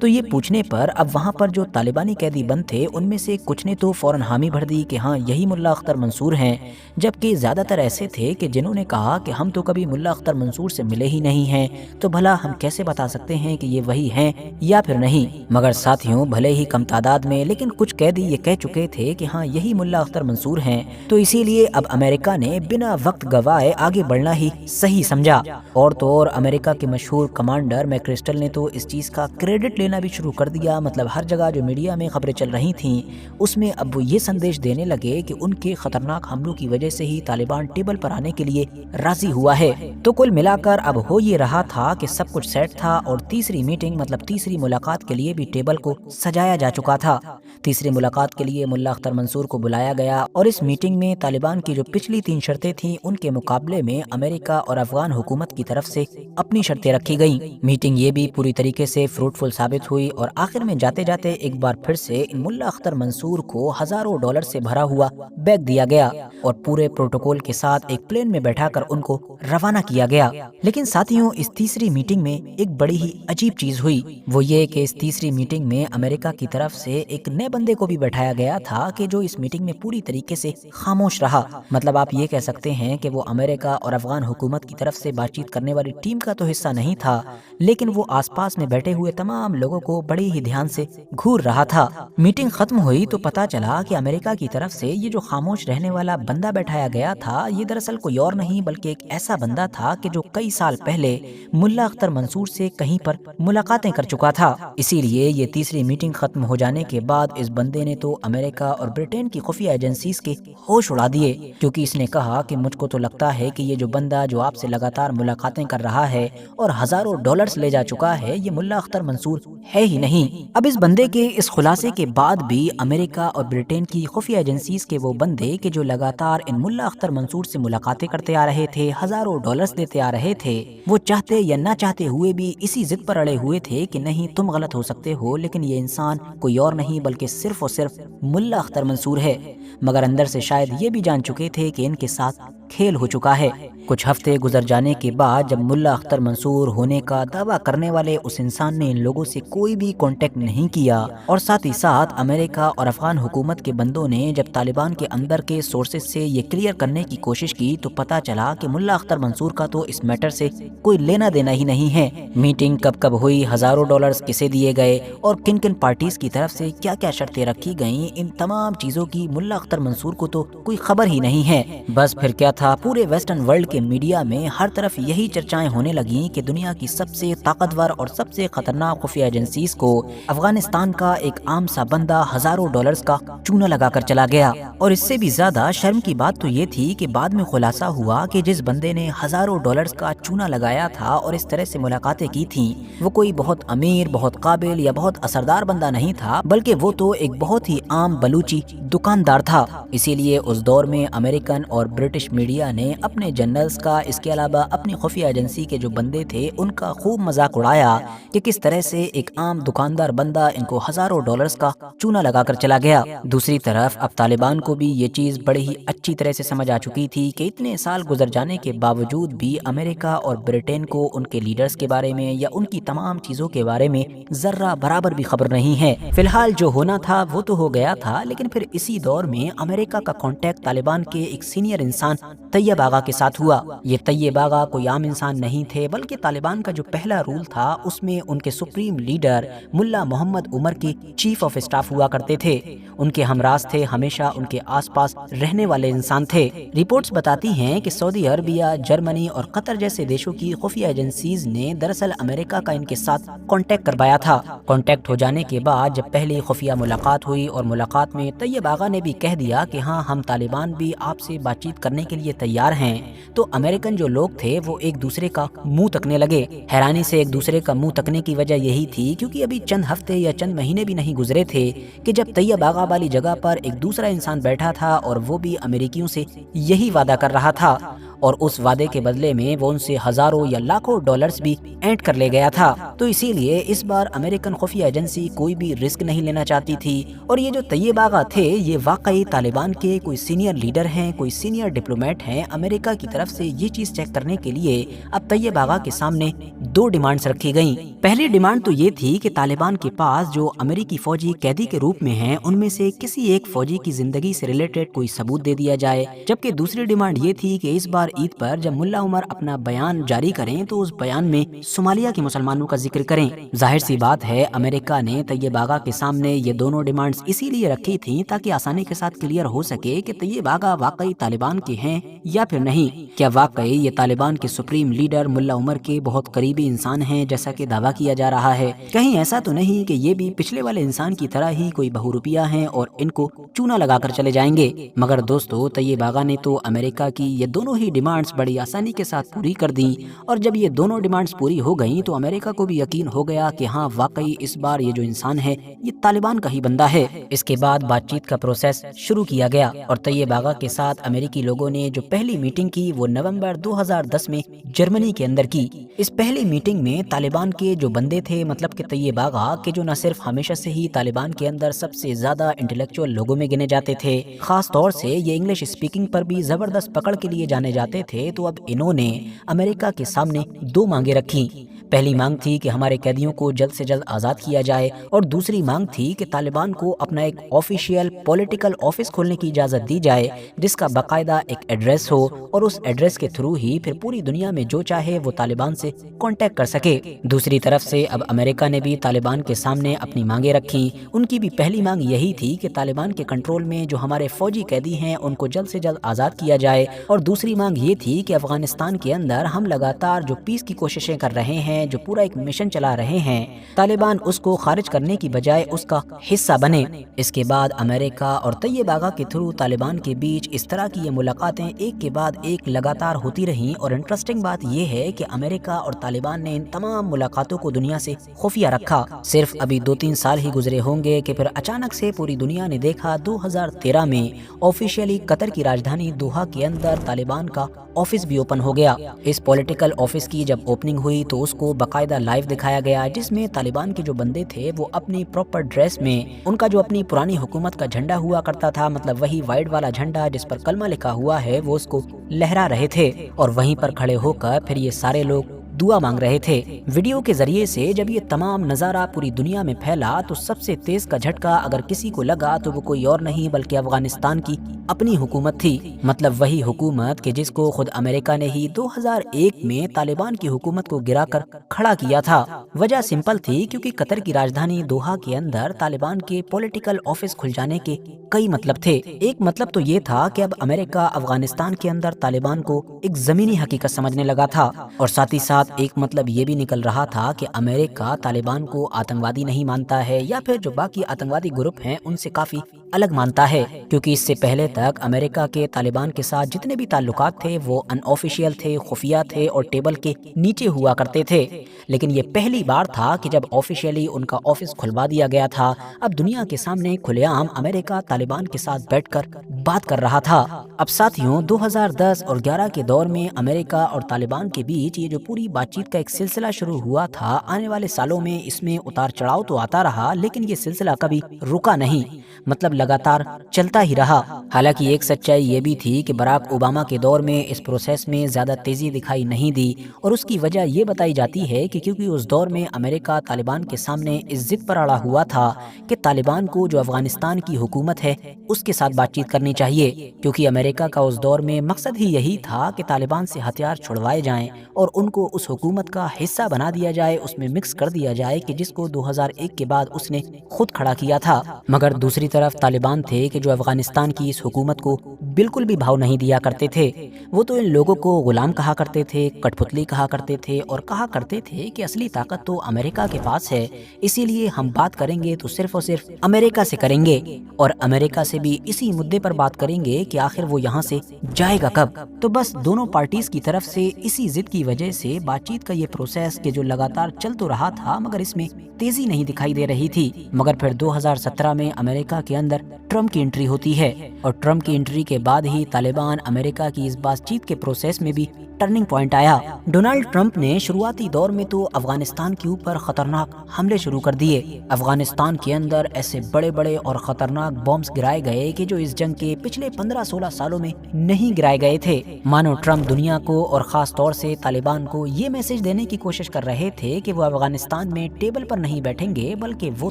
تو یہ پوچھنے پر اب وہاں پر جو طالبانی قیدی بند تھے ان میں سے کچھ نے تو فوراً حامی بھر دی کہ ہاں یہی ملا اختر منصور ہیں، جبکہ زیادہ تر ایسے تھے کہ جنہوں نے کہا کہ ہم تو کبھی ملا اختر منصور سے ملے ہی نہیں ہیں، تو بھلا ہم کیسے بتا سکتے ہیں کہ یہ وہی ہیں یا پھر نہیں۔ مگر ساتھیوں بھلے ہی کم تعداد میں لیکن کچھ قیدی یہ کہہ چکے تھے کہ ہاں یہی ملا اختر منصور ہیں، تو اسی لیے اب امریکہ نے بنا وقت گوائے آگے بڑھنا ہی صحیح سمجھا۔ اور تو اور امریکہ کے مشہور کمانڈر میکرسٹل نے تو اس چیز کا کریڈٹ لینا بھی شروع کر دیا، مطلب ہر جگہ جو میڈیا میں خبریں چل رہی تھیں اس میں اب وہ یہ سندیش دینے لگے کہ ان کے خطرناک حملوں کی وجہ سے ہی طالبان ٹیبل پر آنے کے لیے راضی ہوا ہے۔ تو کل ملا کر اب ہو یہ رہا تھا کہ سب کچھ سیٹ تھا اور تیسری میٹنگ مطلب تیسری ملاقات کے لیے بھی ٹیبل کو سجایا جا چکا تھا۔ تیسری ملاقات کے لیے ملا اختر منصور کو بلایا گیا اور اس میٹنگ میں طالبان کی جو پچھلی 3 شرطیں تھیں ان کے مقابلے میں امریکہ اور افغان حکومت کی طرف سے اپنی شرطیں رکھی گئیں۔ میٹنگ یہ بھی پوری طریقے سے فروٹفل ثابت ہوئی اور آخر میں جاتے جاتے ایک بار پھر سے ان ملا اختر منصور کو ہزاروں ڈالر سے بھرا ہوا بیگ دیا گیا اور پورے پروٹوکول کے ساتھ ایک پلین میں بیٹھا کر ان کو روانہ کیا گیا۔ لیکن ساتھیوں اس تیسری میٹنگ میں ایک بڑی ہی عجیب چیز ہوئی، وہ یہ کہ اس تیسری میٹنگ میں امریکہ کی طرف سے ایک نئے بندے کو بھی بیٹھایا گیا تھا کہ جو اس میٹنگ میں پوری طریقے سے خاموش رہا۔ مطلب آپ یہ کہہ سکتے ہیں کہ وہ امریکہ اور افغان حکومت کی طرف سے بات چیت کرنے والی ٹیم کا تو حصہ نہیں تھا، لیکن وہ آس پاس میں بیٹھے ہوئے تمام لوگوں کو بڑی ہی دھیان سے گھور رہا تھا۔ میٹنگ ختم ہوئی تو پتا چلا کہ امریکہ کی طرف سے یہ جو خاموش رہنے والا بندہ بیٹھایا گیا تھا یہ دراصل کوئی اور نہیں بلکہ ایک ایسا بندہ تھا کہ جو کئی سال پہلے ملا اختر منصور سے کہیں پر ملاقاتیں کر چکا تھا۔ اسی لیے یہ تیسری میٹنگ ختم ہو جانے کے بعد اس بندے نے تو امریکہ اور برٹین کی خفیہ ایجنسیز کے ہوش اڑا دیے، کیونکہ اس نے کہا کہ مجھ کو تو لگتا ہے کہ یہ جو بندہ جو آپ سے لگاتار ملاقاتیں کر رہا ہے اور ہزاروں ڈالرز لے جا چکا ہے یہ ملا اختر منصور ہے ہی نہیں۔ اب اس بندے کے اس خلاصے کے بعد بھی امریکہ اور برٹین کی خفیہ ایجنسیز کے وہ بندے کہ جو لگاتار ان ملا اختر منصور سے ملاقاتیں کرتے آ رہے تھے، ہزاروں ڈالرز دیتے آ رہے تھے، وہ چاہتے یا نہ چاہتے ہوئے بھی اسی ضد پر اڑے ہوئے تھے کہ نہیں تم غلط ہو سکتے ہو، لیکن یہ انسان کوئی اور نہیں بلکہ صرف اور صرف ملا اختر منصور ہے۔ مگر اندر سے شاید یہ بھی جان چکے تھے کہ ان کے ساتھ کھیل ہو چکا ہے۔ کچھ ہفتے گزر جانے کے بعد جب ملا اختر منصور ہونے کا دعویٰ کرنے والے اس انسان نے ان لوگوں سے کوئی بھی کانٹیکٹ نہیں کیا، اور ساتھ ہی ساتھ امریکہ اور افغان حکومت کے بندوں نے جب طالبان کے اندر کے سورسز سے یہ کلیئر کرنے کی کوشش کی، تو پتہ چلا کہ ملا اختر منصور کا تو اس میٹر سے کوئی لینا دینا ہی نہیں ہے۔ میٹنگ کب کب ہوئی، ہزاروں ڈالرز کسے دیے گئے، اور کن کن پارٹیز کی طرف سے کیا کیا شرطیں رکھی گئیں، ان تمام چیزوں کی ملا اختر منصور کو تو کوئی خبر ہی نہیں ہے۔ بس پھر کیا تھا، پورے ویسٹرن ورلڈ کے میڈیا میں ہر طرف یہی چرچائیں ہونے لگیں کہ دنیا کی سب سے طاقتور اور سب سے خطرناک خفیہ ایجنسیز کو افغانستان کا ایک عام سا بندہ ہزاروں ڈالرز کا چونا لگا کر چلا گیا۔ اور اس سے بھی زیادہ شرم کی بات تو یہ تھی کہ بعد میں خلاصہ ہوا کہ جس بندے نے ہزاروں ڈالرز کا چونا لگایا تھا اور اس طرح سے ملاقاتیں کی تھیں، وہ کوئی بہت امیر، بہت قابل یا بہت اثردار بندہ نہیں تھا، بلکہ وہ تو ایک بہت ہی عام بلوچی دکاندار تھا۔ اسی لیے اس دور میں امریکن اور برٹش میڈیا نے اپنے جنرلز کا، اس کے علاوہ اپنی خفیہ ایجنسی کے جو بندے تھے ان کا خوب مذاق اڑایا کہ کس طرح سے ایک عام دکاندار بندہ ان کو ہزاروں ڈالرز کا چونا لگا کر چلا گیا۔ دوسری طرف اب طالبان کو بھی یہ چیز بڑی ہی اچھی طرح سے سمجھ آ چکی تھی کہ اتنے سال گزر جانے کے باوجود بھی امریکہ اور برٹین کو ان کے لیڈرز کے بارے میں یا ان کی تمام چیزوں کے بارے میں ذرہ برابر بھی خبر نہیں ہے۔ فی الحال جو ہونا تھا وہ تو ہو گیا تھا، لیکن پھر اسی دور میں امریکہ کا کانٹیکٹ طالبان کے ایک سینئر انسان طیب آغا کے ساتھ ہوا۔ یہ طیب آغا کوئی عام انسان نہیں تھے، بلکہ طالبان کا جو پہلا رول تھا اس میں ان کے سپریم لیڈر ملا محمد عمر کے چیف آف اسٹاف ہوا کرتے تھے۔ ان کے ہمراز تھے، ہمیشہ ان کے آس پاس رہنے والے انسان تھے۔ رپورٹس بتاتی ہیں کہ سعودی عربیہ، جرمنی اور قطر جیسے دیشوں کی خفیہ ایجنسیز نے دراصل امریکہ کا ان کے ساتھ کانٹیکٹ کروایا تھا۔ کانٹیکٹ ہو جانے کے بعد جب پہلی خفیہ ملاقات ہوئی اور ملاقات میں طیب آغا نے بھی کہہ دیا کہ ہاں ہم طالبان بھی آپ سے بات چیت کرنے کے لیے تیار ہیں، تو امریکن جو لوگ تھے وہ ایک دوسرے کا منہ تکنے لگے۔ حیرانی سے ایک دوسرے کا منہ تکنے کی وجہ یہی تھی کیونکہ ابھی چند ہفتے یا چند مہینے بھی نہیں گزرے تھے کہ جب طیب آغا والی جگہ پر ایک دوسرا انسان بیٹھا تھا اور وہ بھی امریکیوں سے یہی وعدہ کر رہا تھا، اور اس وعدے کے بدلے میں وہ ان سے ہزاروں یا لاکھوں ڈالرز بھی اینڈ کر لے گیا تھا۔ تو اسی لیے اس بار امریکن خفیہ ایجنسی کوئی بھی رسک نہیں لینا چاہتی تھی، اور یہ جو طیب آغا تھے یہ واقعی طالبان کے کوئی سینئر لیڈر ہیں، کوئی سینئر ڈپلومیٹ ہیں۔ امریکہ کی طرف سے یہ چیز چیک کرنے کے لیے اب طیب آغا کے سامنے دو ڈیمانڈز رکھی گئیں۔ پہلی ڈیمانڈ تو یہ تھی کہ طالبان کے پاس جو امریکی فوجی قیدی کے روپ میں ہیں ان میں سے کسی ایک فوجی کی زندگی سے ریلیٹڈ کوئی ثبوت دے دیا جائے، جبکہ دوسری ڈیمانڈ یہ تھی کہ اس بار عید پر جب ملا عمر اپنا بیان جاری کریں تو اس بیان میں صومالیہ کے مسلمانوں کا ذکر کریں۔ ظاہر سی بات ہے امریکہ نے طیب آغا کے سامنے یہ دونوں ڈیمانڈز اسی لیے رکھی تھیں تاکہ آسانی کے ساتھ کلیئر ہو سکے کہ طیب آغا واقعی طالبان کے ہیں یا پھر نہیں۔ کیا واقعی یہ طالبان کے سپریم لیڈر ملا عمر کے بہت قریبی انسان ہیں جیسا کہ دعویٰ کیا جا رہا ہے؟ کہیں ایسا تو نہیں کہ یہ بھی پچھلے والے انسان کی طرح ہی کوئی بہوروپیہ ہیں اور ان کو چونا لگا کر چلے جائیں گے؟ مگر دوستو طیب آغا نے تو امریکہ کی یہ دونوں ہی ڈیمانڈز بڑی آسانی کے ساتھ پوری کر دیں، اور جب یہ دونوں ڈیمانڈز پوری ہو گئیں تو امریکہ کو بھی یقین ہو گیا کہ ہاں واقعی اس بار یہ جو انسان ہے یہ طالبان کا ہی بندہ ہے۔ اس کے بعد بات چیت کا پروسیس شروع کیا گیا، اور طیب آغا کے ساتھ امریکی لوگوں نے جو پہلی میٹنگ کی وہ نومبر 2010 میں جرمنی کے اندر کی۔ اس پہلی میٹنگ میں طالبان کے جو بندے تھے، مطلب کہ طیب آغا کے جو نہ صرف ہمیشہ سے ہی طالبان کے اندر سب سے زیادہ انٹلیکچوئل لوگوں میں گنے جاتے تھے، خاص طور سے یہ انگلش اسپیکنگ پر بھی زبردست پکڑ کے لیے جانے جاتے تھے، تو اب انہوں نے امریکہ کے سامنے دو مانگیں رکھی۔ پہلی مانگ تھی کہ ہمارے قیدیوں کو جلد سے جلد آزاد کیا جائے، اور دوسری مانگ تھی کہ طالبان کو اپنا ایک آفیشیل پولیٹیکل آفس کھولنے کی اجازت دی جائے جس کا باقاعدہ ایک ایڈریس ہو، اور اس ایڈریس کے تھرو ہی پھر پوری دنیا میں جو چاہے وہ طالبان سے کانٹیکٹ کر سکے۔ دوسری طرف سے اب امریکہ نے بھی طالبان کے سامنے اپنی مانگیں رکھیں۔ ان کی بھی پہلی مانگ یہی تھی کہ طالبان کے کنٹرول میں جو ہمارے فوجی قیدی ہیں ان کو جلد سے جلد آزاد کیا جائے، اور دوسری مانگ یہ تھی کہ افغانستان کے اندر ہم لگاتار جو پیس کی کوششیں کر رہے ہیں ہیں جو پورا ایک مشن چلا رہے ہیں، طالبان اس کو خارج کرنے کی بجائے اس کا حصہ بنے۔ اس کے بعد امریکہ اور طیب آغا کے تھرو طالبان کے بیچ اس طرح کی یہ ملاقاتیں ایک کے بعد ایک لگاتار ہوتی رہیں، اور انٹرسٹنگ بات یہ ہے کہ امریکہ اور طالبان نے ان تمام ملاقاتوں کو دنیا سے خفیہ رکھا۔ صرف ابھی 2-3 سال ہی گزرے ہوں گے کہ پھر اچانک سے پوری دنیا نے دیکھا 2013 میں آفیشیلی قطر کی راجدھانی دوحہ کے اندر طالبان کا آفس بھی اوپن ہو گیا۔ اس پولیٹیکل آفس کی جب اوپننگ ہوئی تو اس کو باقاعدہ لائیو دکھایا گیا، جس میں طالبان کے جو بندے تھے وہ اپنی پراپر ڈریس میں، ان کا جو اپنی پرانی حکومت کا جھنڈا ہوا کرتا تھا، مطلب وہی وائٹ والا جھنڈا جس پر کلمہ لکھا ہوا ہے، وہ اس کو لہرا رہے تھے، اور وہیں پر کھڑے ہو کر پھر یہ سارے لوگ دعا مانگ رہے تھے۔ ویڈیو کے ذریعے سے جب یہ تمام نظارہ پوری دنیا میں پھیلا تو سب سے تیز کا جھٹکا اگر کسی کو لگا تو وہ کوئی اور نہیں بلکہ افغانستان کی اپنی حکومت تھی، مطلب وہی حکومت کہ جس کو خود امریکہ نے ہی 2001 میں طالبان کی حکومت کو گرا کر کھڑا کیا تھا۔ وجہ سمپل تھی، کیونکہ قطر کی راجدھانی دوحہ کے اندر طالبان کے پولیٹیکل آفس کھل جانے کے کئی مطلب تھے۔ ایک مطلب تو یہ تھا کہ اب امریکہ افغانستان کے اندر طالبان کو ایک زمینی حقیقت سمجھنے لگا تھا، اور ساتھ ہی ساتھ ایک مطلب یہ بھی نکل رہا تھا کہ امریکہ طالبان کو آتنکوادی نہیں مانتا ہے، یا پھر جو باقی آتنکوادی گروپ ہیں ان سے کافی الگ مانتا ہے، کیونکہ اس سے پہلے تک امریکہ کے طالبان کے ساتھ جتنے بھی تعلقات تھے وہ ان آفیشیل تھے، خفیہ تھے اور ٹیبل کے نیچے ہوا کرتے تھے۔ لیکن یہ پہلی بار تھا کہ جب آفیشیلی ان کا آفس کھلوا دیا گیا تھا۔ اب دنیا کے سامنے کھلے عام امریکہ طالبان کے ساتھ بیٹھ کر بات کر رہا تھا۔ اب ساتھیوں، 2010 اور 11 کے دور میں امریکہ اور طالبان کے بیچ یہ جو پوری بات چیت کا ایک سلسلہ شروع ہوا تھا، آنے والے سالوں میں اس میں اتار چڑھاؤ تو آتا رہا، لیکن یہ سلسلہ کبھی رکا نہیں، مطلب لگاتار چلتا ہی رہا۔ حالانکہ ایک سچائی یہ بھی تھی کہ براک اوباما کے دور میں اس پروسیس میں زیادہ تیزی دکھائی نہیں دی، اور اس کی وجہ یہ بتائی جاتی ہے کہ کیونکہ اس دور میں امریکہ طالبان کے سامنے اس ضد پر اڑا ہوا تھا کہ طالبان کو جو افغانستان کی حکومت ہے اس کے ساتھ بات چیت کرنی چاہیے، کیونکہ امریکہ کا اس دور میں مقصد ہی یہی تھا کہ طالبان سے ہتھیار چھڑوائے جائیں اور ان کو اس حکومت کا حصہ بنا دیا جائے، اس میں مکس کر دیا جائے کہ جس کو 2001 کے بعد اس نے خود کھڑا کیا تھا۔ مگر دوسری طرف طالبان تھے کہ جو افغانستان کی اس حکومت کو بالکل بھی بھاؤ نہیں دیا کرتے تھے۔ وہ تو ان لوگوں کو غلام کہا کرتے تھے، کٹ پتلی کہا کرتے تھے، اور کہا کرتے تھے کہ اصلی طاقت تو امریکہ کے پاس ہے، اسی لیے ہم بات کریں گے تو صرف اور صرف امریکہ سے کریں گے، اور امریکہ سے بھی اسی مدعے پر بات کریں گے کہ آخر وہ یہاں سے جائے گا کب۔ تو بس دونوں پارٹیز کی طرف سے اسی ضد کی وجہ سے بات چیت کا یہ پروسیس کہ جو لگاتار چل تو رہا تھا مگر اس میں تیزی نہیں دکھائی دے رہی تھی۔ مگر پھر 2017 میں امریکہ کے اندر ٹرمپ کی انٹری ہوتی ہے، اور ٹرمپ کی انٹری کے بعد ہی طالبان امریکہ کی اس بات چیت کے پروسیس میں بھی ٹرننگ پوائنٹ آیا۔ ڈونلڈ ٹرمپ نے شروعاتی دور میں تو افغانستان کے اوپر خطرناک حملے شروع کر دیے۔ افغانستان کے اندر ایسے بڑے بڑے اور خطرناک بمبس گرائے گئے کہ جو اس جنگ کے پچھلے 15-16 سالوں میں نہیں گرائے گئے تھے۔ مانو ٹرمپ دنیا کو اور خاص طور سے طالبان کو یہ میسج دینے کی کوشش کر رہے تھے کہ وہ افغانستان میں ٹیبل پر نہیں بیٹھیں گے، بلکہ وہ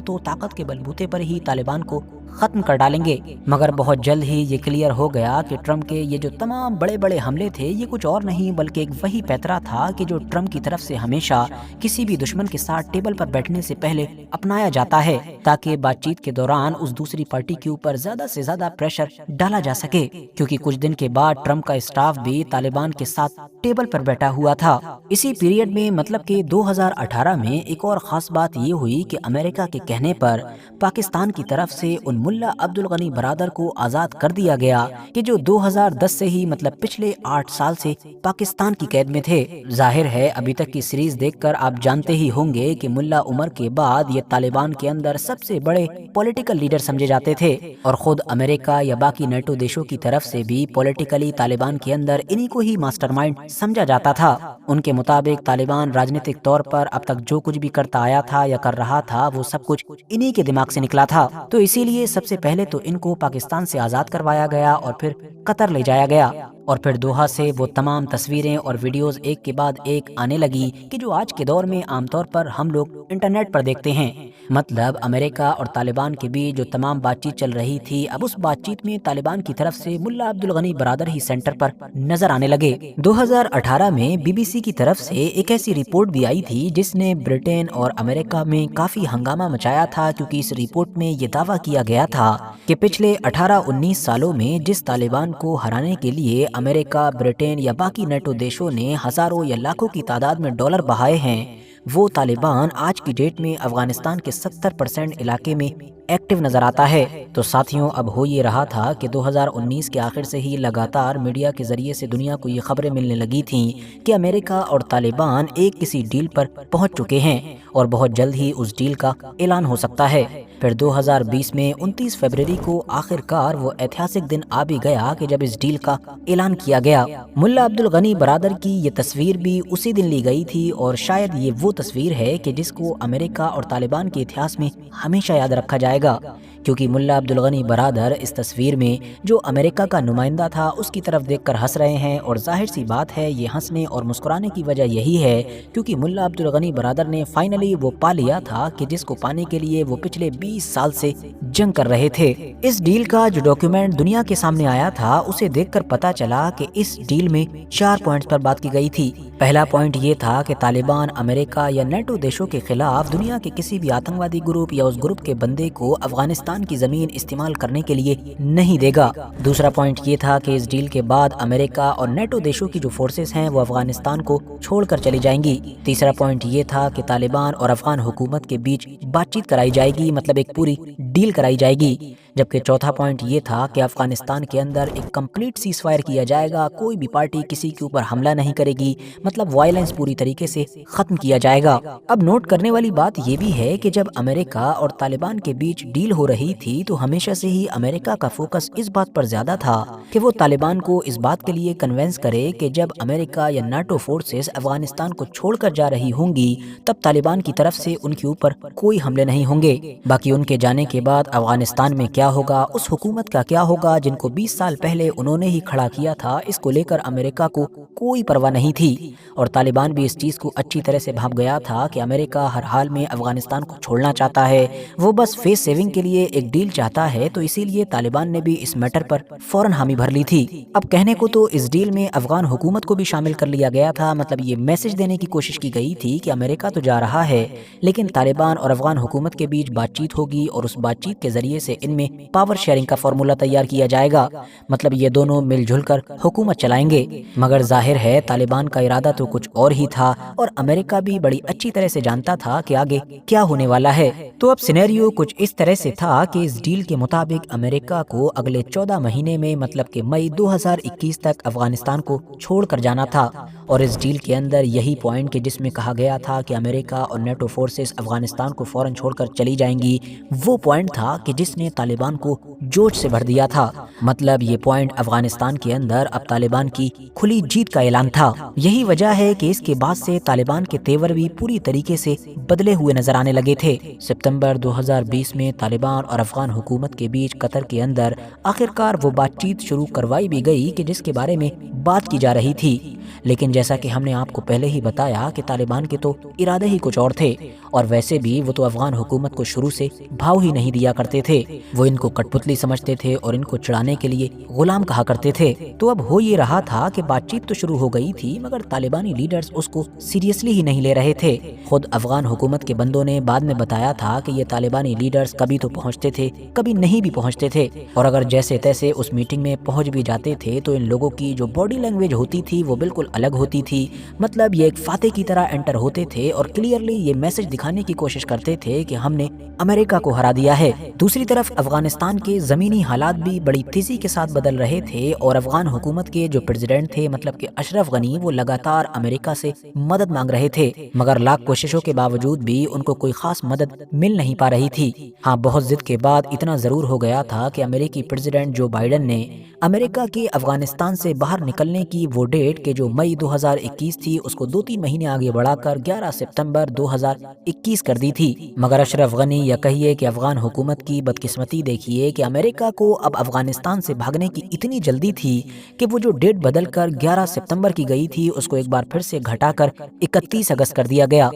تو طاقت کے بلبوتے پر ہی طالبان کو ختم کر ڈالیں گے۔ مگر بہت جلد ہی یہ کلیئر ہو گیا کہ ٹرمپ کے یہ جو تمام بڑے بڑے حملے تھے یہ کچھ اور نہیں بلکہ ایک وہی پیترا تھا کہ جو ٹرمپ کی طرف سے ہمیشہ کسی بھی دشمن کے ساتھ ٹیبل پر بیٹھنے سے پہلے اپنایا جاتا ہے، تاکہ بات چیت کے دوران اس دوسری پارٹی کے اوپر زیادہ سے زیادہ پریشر ڈالا جا سکے، کیونکہ کچھ دن کے بعد ٹرمپ کا اسٹاف بھی طالبان کے ساتھ ٹیبل پر بیٹھا ہوا تھا۔ اسی پیریڈ میں مطلب کہ 2018 میں ایک اور خاص بات یہ ہوئی کہ امریکہ کے کہنے پر پاکستان کی طرف سے ان ملا عبد الغنی برادر کو آزاد کر دیا گیا کہ جو 2010 سے ہی مطلب پچھلے 8 سال سے پاکستان کی قید میں تھے۔ ظاہر ہے ابھی تک کی سیریز دیکھ کر آپ جانتے ہی ہوں گے کہ ملا عمر کے بعد یہ طالبان کے اندر سب سے بڑے پولیٹیکل لیڈر سمجھے جاتے تھے، اور خود امریکہ یا باقی نیٹو دیشوں کی طرف سے بھی پولیٹیکلی طالبان کے اندر انہی کو ہی ماسٹر مائنڈ سمجھا جاتا تھا۔ ان کے مطابق طالبان راجنیتک طور پر اب تک جو کچھ بھی کرتا آیا تھا یا کر رہا تھا وہ سب کچھ انہی کے دماغ سے نکلا تھا، تو اسی لیے سب سے پہلے تو ان کو پاکستان سے آزاد کروایا گیا اور پھر قطر لے جایا گیا، اور پھر دوحہ سے وہ تمام تصویریں اور ویڈیوز ایک کے بعد ایک آنے لگی کہ جو آج کے دور میں عام طور پر ہم لوگ انٹرنیٹ پر دیکھتے ہیں۔ مطلب امریکہ اور طالبان کے بیچ جو تمام بات چیت چل رہی تھی اب اس بات چیت میں طالبان کی طرف سے ملا عبد الغنی برادر ہی سینٹر پر نظر آنے لگے۔ 2018 میں بی بی سی کی طرف سے ایک ایسی رپورٹ بھی آئی تھی جس نے برٹین اور امریکہ میں کافی ہنگامہ مچایا تھا، کیونکہ اس رپورٹ میں یہ دعویٰ کیا گیا تھا کہ پچھلے 18-19 سالوں میں جس طالبان کو ہرانے کے لیے امریکہ، برٹین یا باقی نیٹو دیشوں نے ہزاروں یا لاکھوں کی تعداد میں ڈالر بہائے ہیں، وہ طالبان آج کی ڈیٹ میں افغانستان کے 70% علاقے میں ایکٹیو نظر آتا ہے۔ تو ساتھیوں، اب ہو یہ رہا تھا کہ 2019 کے آخر سے ہی لگاتار میڈیا کے ذریعے سے دنیا کو یہ خبریں ملنے لگی تھیں کہ امریکہ اور طالبان ایک کسی ڈیل پر پہنچ چکے ہیں اور بہت جلد ہی اس ڈیل کا اعلان ہو سکتا ہے۔ پھر 2020 میں 29 فروری کو آخر کار وہ ایتہاسک دن آ بھی گیا کہ جب اس ڈیل کا اعلان کیا گیا۔ ملا عبد الغنی برادر کی یہ تصویر بھی اسی دن لی گئی تھی اور شاید یہ وہ تصویر ہے کہ جس کو امریکہ اور طالبان کے اتہاس میں ہمیشہ یاد رکھا جائے گا، کیونکہ ملا عبد الغنی برادر اس تصویر میں جو امریکہ کا نمائندہ تھا اس کی طرف دیکھ کر ہنس رہے ہیں، اور ظاہر سی بات ہے یہ ہنسنے اور مسکرانے کی وجہ یہی ہے کیونکہ ملا عبد الغنی برادر نے فائنلی وہ پا لیا تھا کہ جس کو پانے کے لیے وہ پچھلے 20 سال سے جنگ کر رہے تھے۔ اس ڈیل کا جو ڈاکیومنٹ دنیا کے سامنے آیا تھا اسے دیکھ کر پتا چلا کہ اس ڈیل میں 4 پوائنٹس پر بات کی گئی تھی۔ پہلا پوائنٹ یہ تھا کہ طالبان امریکہ یا نیٹو دیشوں کے خلاف دنیا کے کسی بھی آتنکوادی گروپ یا اس گروپ کے بندے کو افغانستان کی زمین استعمال کرنے کے لیے نہیں دے گا۔ دوسرا پوائنٹ یہ تھا کہ اس ڈیل کے بعد امریکہ اور نیٹو دیشوں کی جو فورسز ہیں وہ افغانستان کو چھوڑ کر چلی جائیں گی۔ تیسرا پوائنٹ یہ تھا کہ طالبان اور افغان حکومت کے بیچ بات چیت کرائی جائے گی، مطلب ایک پوری ڈیل کرائی جائے گی۔ جبکہ چوتھا پوائنٹ یہ تھا کہ افغانستان کے اندر ایک کمپلیٹ سیز فائر کیا جائے گا، کوئی بھی پارٹی کسی کے اوپر حملہ نہیں کرے گی، مطلب وائلنس پوری طریقے سے ختم کیا جائے گا۔ اب نوٹ کرنے والی بات یہ بھی ہے کہ جب امریکہ اور طالبان کے بیچ ڈیل ہو رہی تھی تو ہمیشہ سے ہی امریکہ کا فوکس اس بات پر زیادہ تھا کہ وہ طالبان کو اس بات کے لیے کنونس کرے کہ جب امریکہ یا نیٹو فورسز افغانستان کو چھوڑ کر جا رہی ہوں گی تب طالبان کی طرف سے ان کے اوپر کوئی حملے نہیں ہوں گے۔ باقی ان کے جانے کے بعد افغانستان میں کیا ہوگا، اس حکومت کا کیا ہوگا جن کو 20 سال پہلے انہوں نے ہی کھڑا کیا تھا، اس کو لے کر امریکہ کو کوئی پرواہ نہیں تھی، اور طالبان بھی اس چیز کو اچھی طرح سے بھانپ گیا تھا کہ امریکہ ہر حال میں افغانستان کو چھوڑنا چاہتا ہے، وہ بس فیس سیونگ کے لیے ایک ڈیل چاہتا ہے، تو اسی لیے طالبان نے بھی اس میٹر پر فوراً حامی بھر لی تھی۔ اب کہنے کو تو اس ڈیل میں افغان حکومت کو بھی شامل کر لیا گیا تھا، مطلب یہ میسج دینے کی کوشش کی گئی تھی کہ امریکہ تو جا رہا ہے لیکن طالبان اور افغان حکومت کے بیچ بات چیت ہوگی اور اس بات چیت کے ذریعے سے ان میں پاور شیئرنگ کا فارمولہ تیار کیا جائے گا، مطلب یہ دونوں مل جل کر حکومت چلائیں گے۔ مگر ظاہر ہے طالبان کا ارادہ تو کچھ اور ہی تھا اور امریکہ بھی بڑی اچھی طرح سے جانتا تھا کہ آگے کیا ہونے والا ہے۔ تو اب سینیریو کچھ اس طرح سے تھا کہ اس ڈیل کے مطابق امریکہ کو اگلے 14 مہینے میں مطلب کہ مئی 2021 تک افغانستان کو چھوڑ کر جانا تھا، اور اس ڈیل کے اندر یہی پوائنٹ کہ جس میں کہا گیا تھا کہ امریکہ اور نیٹو فورسز افغانستان کو فوراً چھوڑ کر چلی جائیں گی، وہ پوائنٹ تھا کہ جس نے طالبان کو جوش سے بھر دیا تھا۔ مطلب یہ پوائنٹ افغانستان کے اندر اب طالبان کی کھلی جیت کا اعلان تھا۔ یہی وجہ ہے کہ اس کے بعد سے طالبان کے تیور بھی پوری طریقے سے بدلے ہوئے نظر آنے لگے تھے۔ ستمبر 2020 میں طالبان اور افغان حکومت کے بیچ قطر کے اندر آخرکار وہ بات چیت شروع کروائی بھی گئی کہ جس کے بارے میں بات کی جا رہی تھی، لیکن جیسا کہ ہم نے آپ کو پہلے ہی بتایا کہ طالبان کے تو ارادے ہی کچھ اور تھے، اور ویسے بھی وہ تو افغان حکومت کو شروع سے بھاؤ ہی نہیں دیا کرتے تھے، وہ ان کو کٹ پتلی سمجھتے تھے اور ان کو چڑھانے کے لیے غلام کہا کرتے تھے۔ تو اب ہو یہ رہا تھا کہ بات چیت تو شروع ہو گئی تھی مگر طالبانی لیڈرز اس کو سیریسلی ہی نہیں لے رہے تھے۔ خود افغان حکومت کے بندوں نے بعد میں بتایا تھا کہ یہ طالبانی لیڈرز کبھی تو پہنچتے تھے کبھی نہیں بھی پہنچتے تھے، اور اگر جیسے تیسے اس میٹنگ میں پہنچ بھی جاتے تھے تو ان لوگوں کی جو باڈی لینگویج ہوتی تھی وہ بالکل الگ ہوتی تھی، مطلب یہ ایک فاتح کی طرح انٹر ہوتے تھے اور کلیئرلی یہ میسج دکھانے کی کوشش کرتے تھے کہ ہم نے امریکہ کو ہرا دیا ہے۔ دوسری طرف افغانستان کے زمینی حالات بھی بڑی تیزی کے ساتھ بدل رہے تھے اور افغان حکومت کے جو پریزیڈنٹ تھے مطلب کہ اشرف غنی، وہ لگاتار امریکہ سے مدد مانگ رہے تھے، مگر لاکھ کوششوں کے باوجود بھی ان کو کوئی خاص مدد مل نہیں پا رہی تھی۔ ہاں، بہت ضد کے بعد اتنا ضرور ہو گیا تھا کہ امریکی پریزیڈنٹ جو بائیڈن نے امریکہ کے افغانستان سے باہر نکلنے کی وہ ڈیٹ کہ جو مئی 2021 تھی اس کو 2-3 مہینے آگے بڑھا کر 11 ستمبر 2021 کر دی تھی، مگر اشرف غنی یا کہیے کہ افغان حکومت کی بدقسمتی دیکھیے کہ امریکہ کو اب افغانستان سے بھاگنے کی اتنی جلدی تھی کہ وہ جو ڈیٹ بدل کر 11 ستمبر کی گئی تھی اس کو ایک بار پھر سے گھٹا کر 31 اگست کر دیا گیا۔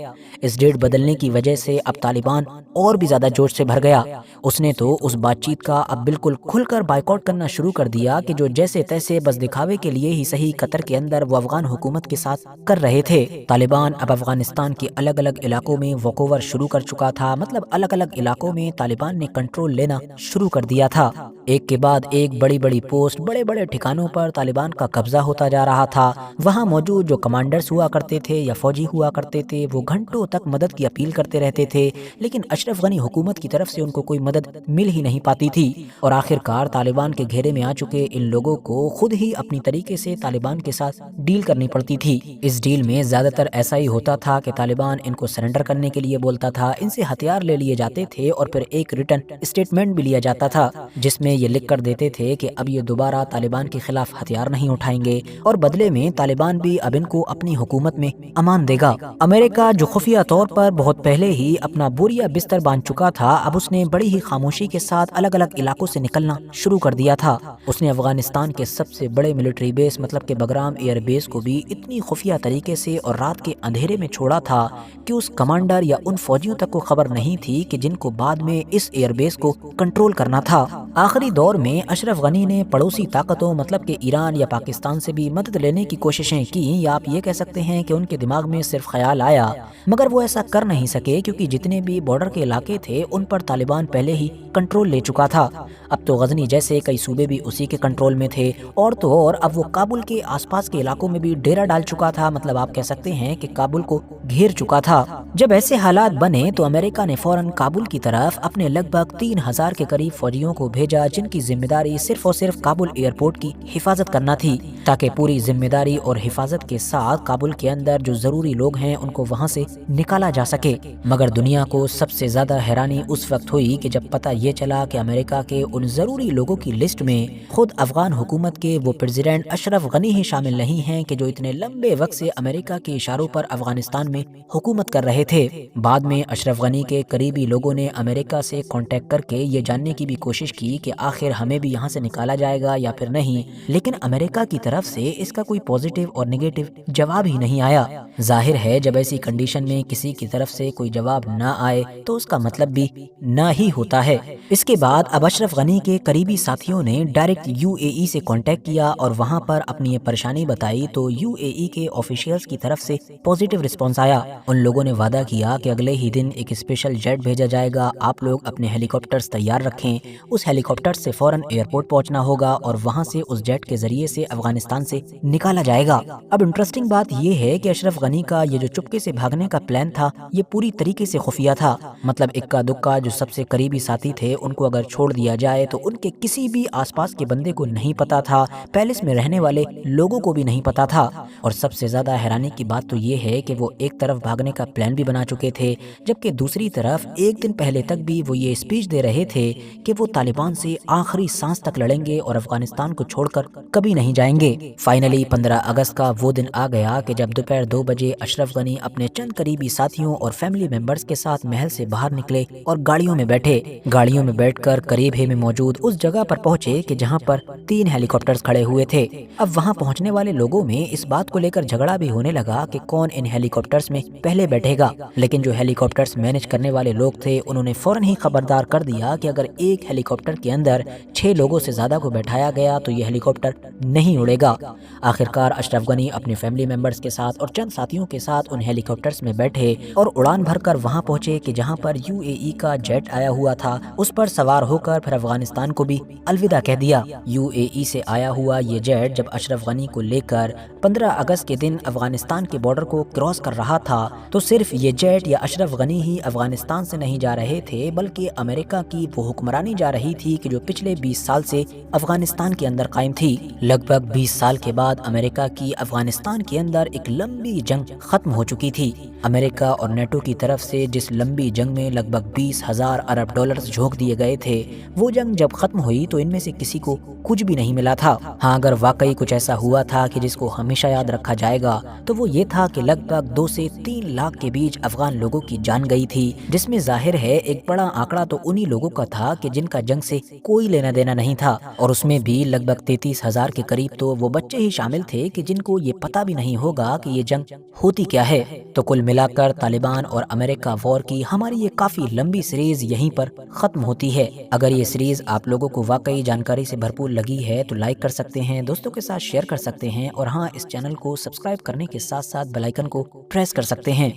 اس ڈیٹ بدلنے کی وجہ سے اب طالبان اور بھی زیادہ جوش سے بھر گیا، اس نے تو اس بات چیت کا اب بالکل کھل کر بائیکاٹ کرنا شروع کر دیا کہ جو جیسے تیسے بس دکھاوے کے لیے ہی صحیح قطر کے اندر وہ افغان حکومت کے ساتھ کر رہے تھے۔ طالبان اب افغانستان کے الگ الگ علاقوں میں واک اوور شروع کر چکا تھا، مطلب الگ الگ علاقوں میں طالبان نے کنٹرول لینا شروع کر دیا تھا۔ ایک کے بعد ایک بڑی بڑی پوسٹ، بڑے بڑے ٹھکانوں پر طالبان کا قبضہ ہوتا جا رہا تھا۔ وہاں موجود جو کمانڈرز ہوا کرتے تھے یا فوجی ہوا کرتے تھے وہ گھنٹوں تک مدد کی اپیل کرتے رہتے تھے، لیکن اشرف غنی حکومت کی طرف سے ان کو کوئی مدد مل ہی نہیں پاتی تھی، اور آخر کار طالبان کے گھیرے میں آ چکے ان لوگوں کو خود ہی اپنی طریقے سے طالبان کے ساتھ ڈیل کرنی پڑتی تھی۔ اس ڈیل میں زیادہ تر ایسا ہی ہوتا تھا کہ طالبان ان کو سرنڈر کرنے کے لیے بولتا تھا، ان سے ہتھیار لے لیے جاتے تھے اور پھر ایک ریٹن اسٹیٹمنٹ بھی لیا جاتا تھا جس میں یہ لکھ کر دیتے تھے کہ اب یہ دوبارہ طالبان کے خلاف ہتھیار نہیں اٹھائیں گے، اور بدلے میں طالبان بھی اب ان کو اپنی حکومت میں امان دے گا۔ امریکہ جو خفیہ طور پر بہت پہلے ہی اپنا بوریا بستر باندھ چکا تھا، اب اس نے بڑی ہی خاموشی کے ساتھ الگ الگ علاقوں سے نکلنا شروع کر دیا تھا۔ اس نے افغانستان کے سب سے بڑے ملٹری بیس مطلب کہ بگرام ایئر بیس کو بھی اتنی خفیہ طریقے سے اور رات کے اندھیرے میں چھوڑا تھا کہ اس کمانڈر یا ان فوجیوں تک کو خبر نہیں تھی کہ جن کو بعد میں اس ایئر بیس کو کنٹرول کرنا تھا۔ آخری دور میں اشرف غنی نے پڑوسی طاقتوں مطلب کہ ایران یا پاکستان سے بھی مدد لینے کی کوششیں کی، یا آپ یہ کہہ سکتے ہیں کہ ان کے دماغ میں صرف خیال آیا، مگر وہ ایسا کر نہیں سکے کیونکہ جتنے بھی بارڈر کے علاقے تھے ان پر طالبان پہلے ہی کنٹرول لے چکا تھا۔ اب تو غزنی جیسے کئی صوبے بھی اسی کے کنٹرول میں تھے، اور تو اور اب وہ کابل کے آس پاس کے علاقوں میں بھی ڈیرا ڈال چکا تھا، مطلب آپ کہہ سکتے ہیں کہ کابل کو گھیر چکا تھا۔ جب ایسے حالات بنے تو امریکہ نے فوراً کابل کی طرف اپنے لگ بھگ 3000 کے قریب فوجیوں کو بھیجا، جن کی ذمہ داری صرف اور صرف کابل ایئرپورٹ کی حفاظت کرنا تھی، تاکہ پوری ذمہ داری اور حفاظت کے ساتھ کابل کے اندر جو ضروری لوگ ہیں ان کو وہاں سے نکالا جا سکے۔ مگر دنیا کو سب سے زیادہ حیرانی اس وقت ہوئی کہ جب پتہ یہ چلا کہ امریکہ کے ان ضروری لوگوں کی لسٹ میں خود افغان حکومت کے وہ پریزیڈنٹ اشرف غنی ہی شامل نہیں ہیں کہ جو اتنے لمبے وقت سے امریکہ کے اشاروں پر افغانستان میں حکومت کر رہے تھے۔ بعد میں اشرف غنی کے قریبی لوگوں نے امریکہ سے کانٹیکٹ کر کے یہ جاننے کی بھی کوشش کی کہ آخر ہمیں بھی یہاں سے نکالا جائے گا یا پھر نہیں، لیکن امریکہ کی طرف سے اس کا کوئی پازیٹیو اور نیگیٹو جواب ہی نہیں آیا۔ ظاہر ہے جب ایسی کنڈیشن میں کسی کی طرف سے کوئی جواب نہ آئے تو اس کا مطلب بھی نہ ہی ہوتا ہے۔ اس کے بعد اب اشرف غنی کے قریبی ساتھیوں نے ڈائریکٹ UAE سے کانٹیکٹ کیا اور وہاں پر اپنی یہ پریشانی بتائی تو UAE کے آفیشیلز کی طرف سے پازیٹیو رسپانس آیا۔ ان لوگوں نے وعدہ کیا کہ اگلے ہی دن ایک اسپیشل جیٹ بھیجا جائے گا، آپ لوگ اپنے ہیلی کاپٹرز تیار رکھیں، اس ہیلی کاپٹر سے فوراً ایئرپورٹ پہنچنا ہوگا اور وہاں سے اس جیٹ کے ذریعے سے افغانستان سے نکالا جائے گا۔ اب انٹرسٹنگ بات یہ ہے کہ اشرف غنی کا یہ جو چپکے سے بھاگنے کا پلان تھا یہ پوری طریقے سے خفیہ تھا، مطلب اکا دکا جو سب سے قریبی ساتھی تھے ان کو اگر چھوڑ دیا جائے تو ان کے کسی بھی آس پاس کے بندے کو نہیں پتا تھا، پیلس میں رہنے والے لوگوں کو بھی نہیں پتا تھا۔ اور سب سے زیادہ حیرانی کی بات تو یہ ہے کہ وہ ایک طرف بھاگنے کا پلان بھی بنا چکے تھے، جبکہ دوسری طرف ایک دن پہلے تک بھی وہ یہ اسپیچ دے رہے تھے کہ وہ طالبان سے آخری سانس تک لڑیں گے اور افغانستان کو چھوڑ کر کبھی نہیں جائیں گے۔ فائنلی 15 اگست کا وہ دن آ گیا کہ جب دوپہر 2 بجے اشرف غنی اپنے چند قریبی ساتھیوں اور فیملی ممبرز کے ساتھ محل سے باہر نکلے اور گاڑیوں میں بیٹھے، گاڑیوں میں بیٹھ کر قریب ہی میں موجود اس جگہ پر پہنچے کہ جہاں پر 3 ہیلی کاپٹرز کھڑے ہوئے تھے۔ اب وہاں پہنچنے والے لوگوں میں اس بات کو لے کر جھگڑا بھی ہونے لگا کہ کون ان ہیلی کاپٹرز میں پہلے بیٹھے گا، لیکن جو ہیلی کاپٹرز مینج کرنے والے لوگ تھے انہوں نے فوراً ہی خبردار کر دیا کہ اگر ایک ہیلی کاپٹر کے اندر 6 لوگوں سے زیادہ کو بیٹھایا گیا تو یہ ہیلی کاپٹر نہیں اڑے گا۔ آخرکار اشرف غنی اپنے فیملی ممبرز کے ساتھ اور چند ساتھیوں کے ساتھ ان ہیلی کاپٹرز میں بیٹھے اور اڑان بھر کر وہاں پہنچے کہ جہاں پر UAE کا جیٹ آیا ہوا تھا، اس پر سوار ہو کر پھر افغانستان کو بھی الوداع کہہ دیا۔ UAE سے آیا ہوا یہ جیٹ جب اشرف غنی کو لے کر 15 اگست کے دن افغانستان کے بارڈر کو کراس کر رہا تھا تو صرف یہ جیٹ یا اشرف غنی ہی افغانستان سے نہیں جا رہے تھے، بلکہ امریکہ کی وہ حکمرانی جا رہی تھی کہ جو پچھلے 20 سال سے افغانستان کے اندر قائم تھی۔ لگ بھگ 20 سال کے بعد امریکہ کی افغانستان کے اندر ایک لمبی جنگ ختم ہو چکی تھی۔ امریکہ اور نیٹو کی طرف سے جس لمبی جنگ میں لگ بھگ 20,000 ارب ڈالرز جھونک دیے گئے تھے، وہ جنگ جب ختم ہوئی تو ان میں سے کسی کو کچھ بھی نہیں ملا تھا۔ ہاں اگر واقعی کچھ ایسا ہوا تھا کہ جس کو ہمیشہ یاد رکھا جائے گا تو وہ یہ تھا کہ لگ بھگ 2 سے 3 لاکھ کے بیچ افغان لوگوں کی جان گئی تھی، جس میں ظاہر ہے ایک بڑا آنکڑا تو انہی لوگوں کا تھا کہ جن کا جنگ سے کوئی لینا دینا نہیں تھا، اور اس میں بھی لگ بھگ 33,000 کے قریب تو وہ بچے ہی شامل تھے کہ جن کو یہ پتہ بھی نہیں ہوگا کہ یہ جنگ ہوتی کیا ہے۔ تو کل ملا کر طالبان اور امریکہ وار کی ہماری یہ کافی لمبی سیریز یہیں پر ختم ہوتی ہے۔ اگر یہ سیریز آپ لوگوں کو واقعی جانکاری سے بھرپور لگی ہے تو لائک کر سکتے ہیں، دوستوں کے ساتھ شیئر کر سکتے ہیں، اور ہاں اس چینل کو سبسکرائب کرنے کے ساتھ ساتھ بیل آئیکن کو پریس کر سکتے ہیں۔